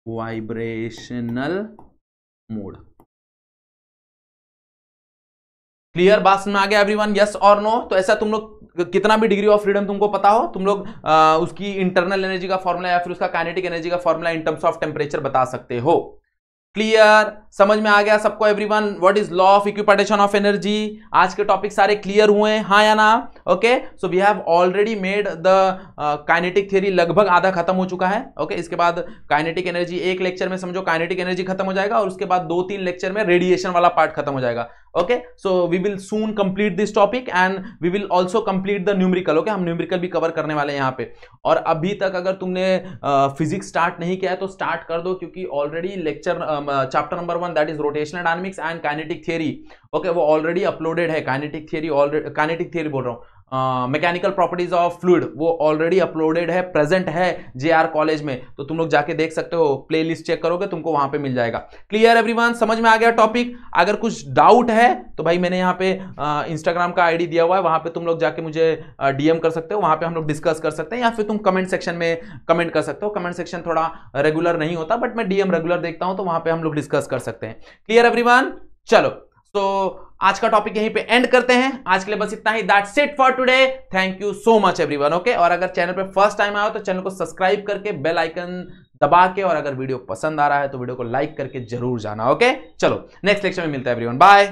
vibrational mode. Clear बात समझ में आ गया एवरीवन, यस और नो? तो ऐसा तुम लोग कितना भी डिग्री ऑफ फ्रीडम तुमको पता हो, तुम लोग उसकी इंटरनल एनर्जी का फॉर्मूला या फिर उसका काइनेटिक एनर्जी का formula in terms of temperature बता सकते हो। क्लियर, समझ में आ गया सबको everyone? What is law of equipartition of energy? आज के टॉपिक सारे क्लियर हुए, हाँ या ना? Okay, so we have already made the kinetic theory, लगभग आधा खत्म हो चुका है। ओके, इसके बाद काइनेटिक एनर्जी एक लेक्चर में समझो काइनेटिक एनर्जी खत्म हो जाएगा और उसके बाद 2-3 लेक्चर में रेडिएशन वाला पार्ट खत्म हो जाएगा। Okay, so we will soon complete this topic and we will also complete the numerical. Okay, हम न्यूमेरिकल भी कवर करने वाले हैं यहाँ पे। और अभी तक अगर तुमने फिजिक्स स्टार्ट नहीं किया है तो स्टार्ट कर दो, क्योंकि already lecture chapter number 1 that is rotational dynamics and kinetic theory, okay, वो ऑलरेडी अपलोडेड है। काइनेटिक थ्योरी बोल रहा हूँ, मैकेनिकल प्रॉपर्टीज ऑफ फ्लूइड, वो ऑलरेडी अपलोडेड है, प्रेजेंट है जेआर कॉलेज में, तो तुम लोग जाके देख सकते हो, प्लेलिस्ट चेक करोगे तुमको वहां पे मिल जाएगा। क्लियर एवरीवन, समझ में आ गया टॉपिक? अगर कुछ डाउट है तो भाई मैंने यहाँ पे इंस्टाग्राम का आईडी दिया हुआ है, वहां पे तुम लोग जाके मुझे डीएम कर सकते हो, वहां पे हम लोग डिस्कस कर सकते हैं, या फिर तुम कमेंट सेक्शन में कमेंट कर सकते हो। कमेंट सेक्शन थोड़ा रेगुलर नहीं होता, बट मैं डीएम रेगुलर देखता हूं, तो वहां पे हम लोग डिस्कस कर सकते हैं। Clear everyone? चलो, तो आज का टॉपिक यहीं पे एंड करते हैं। आज के लिए बस इतना ही। That's it for today. Thank you so much everyone. Okay, और अगर चैनल पे फर्स्ट टाइम आए हो तो चैनल को सब्सक्राइब करके बेल आइकन दबा के, और अगर वीडियो पसंद आ रहा है तो वीडियो को लाइक करके जरूर जाना। ओके, चलो नेक्स्ट लेक्चर में मिलता है एवरीवन, बाय।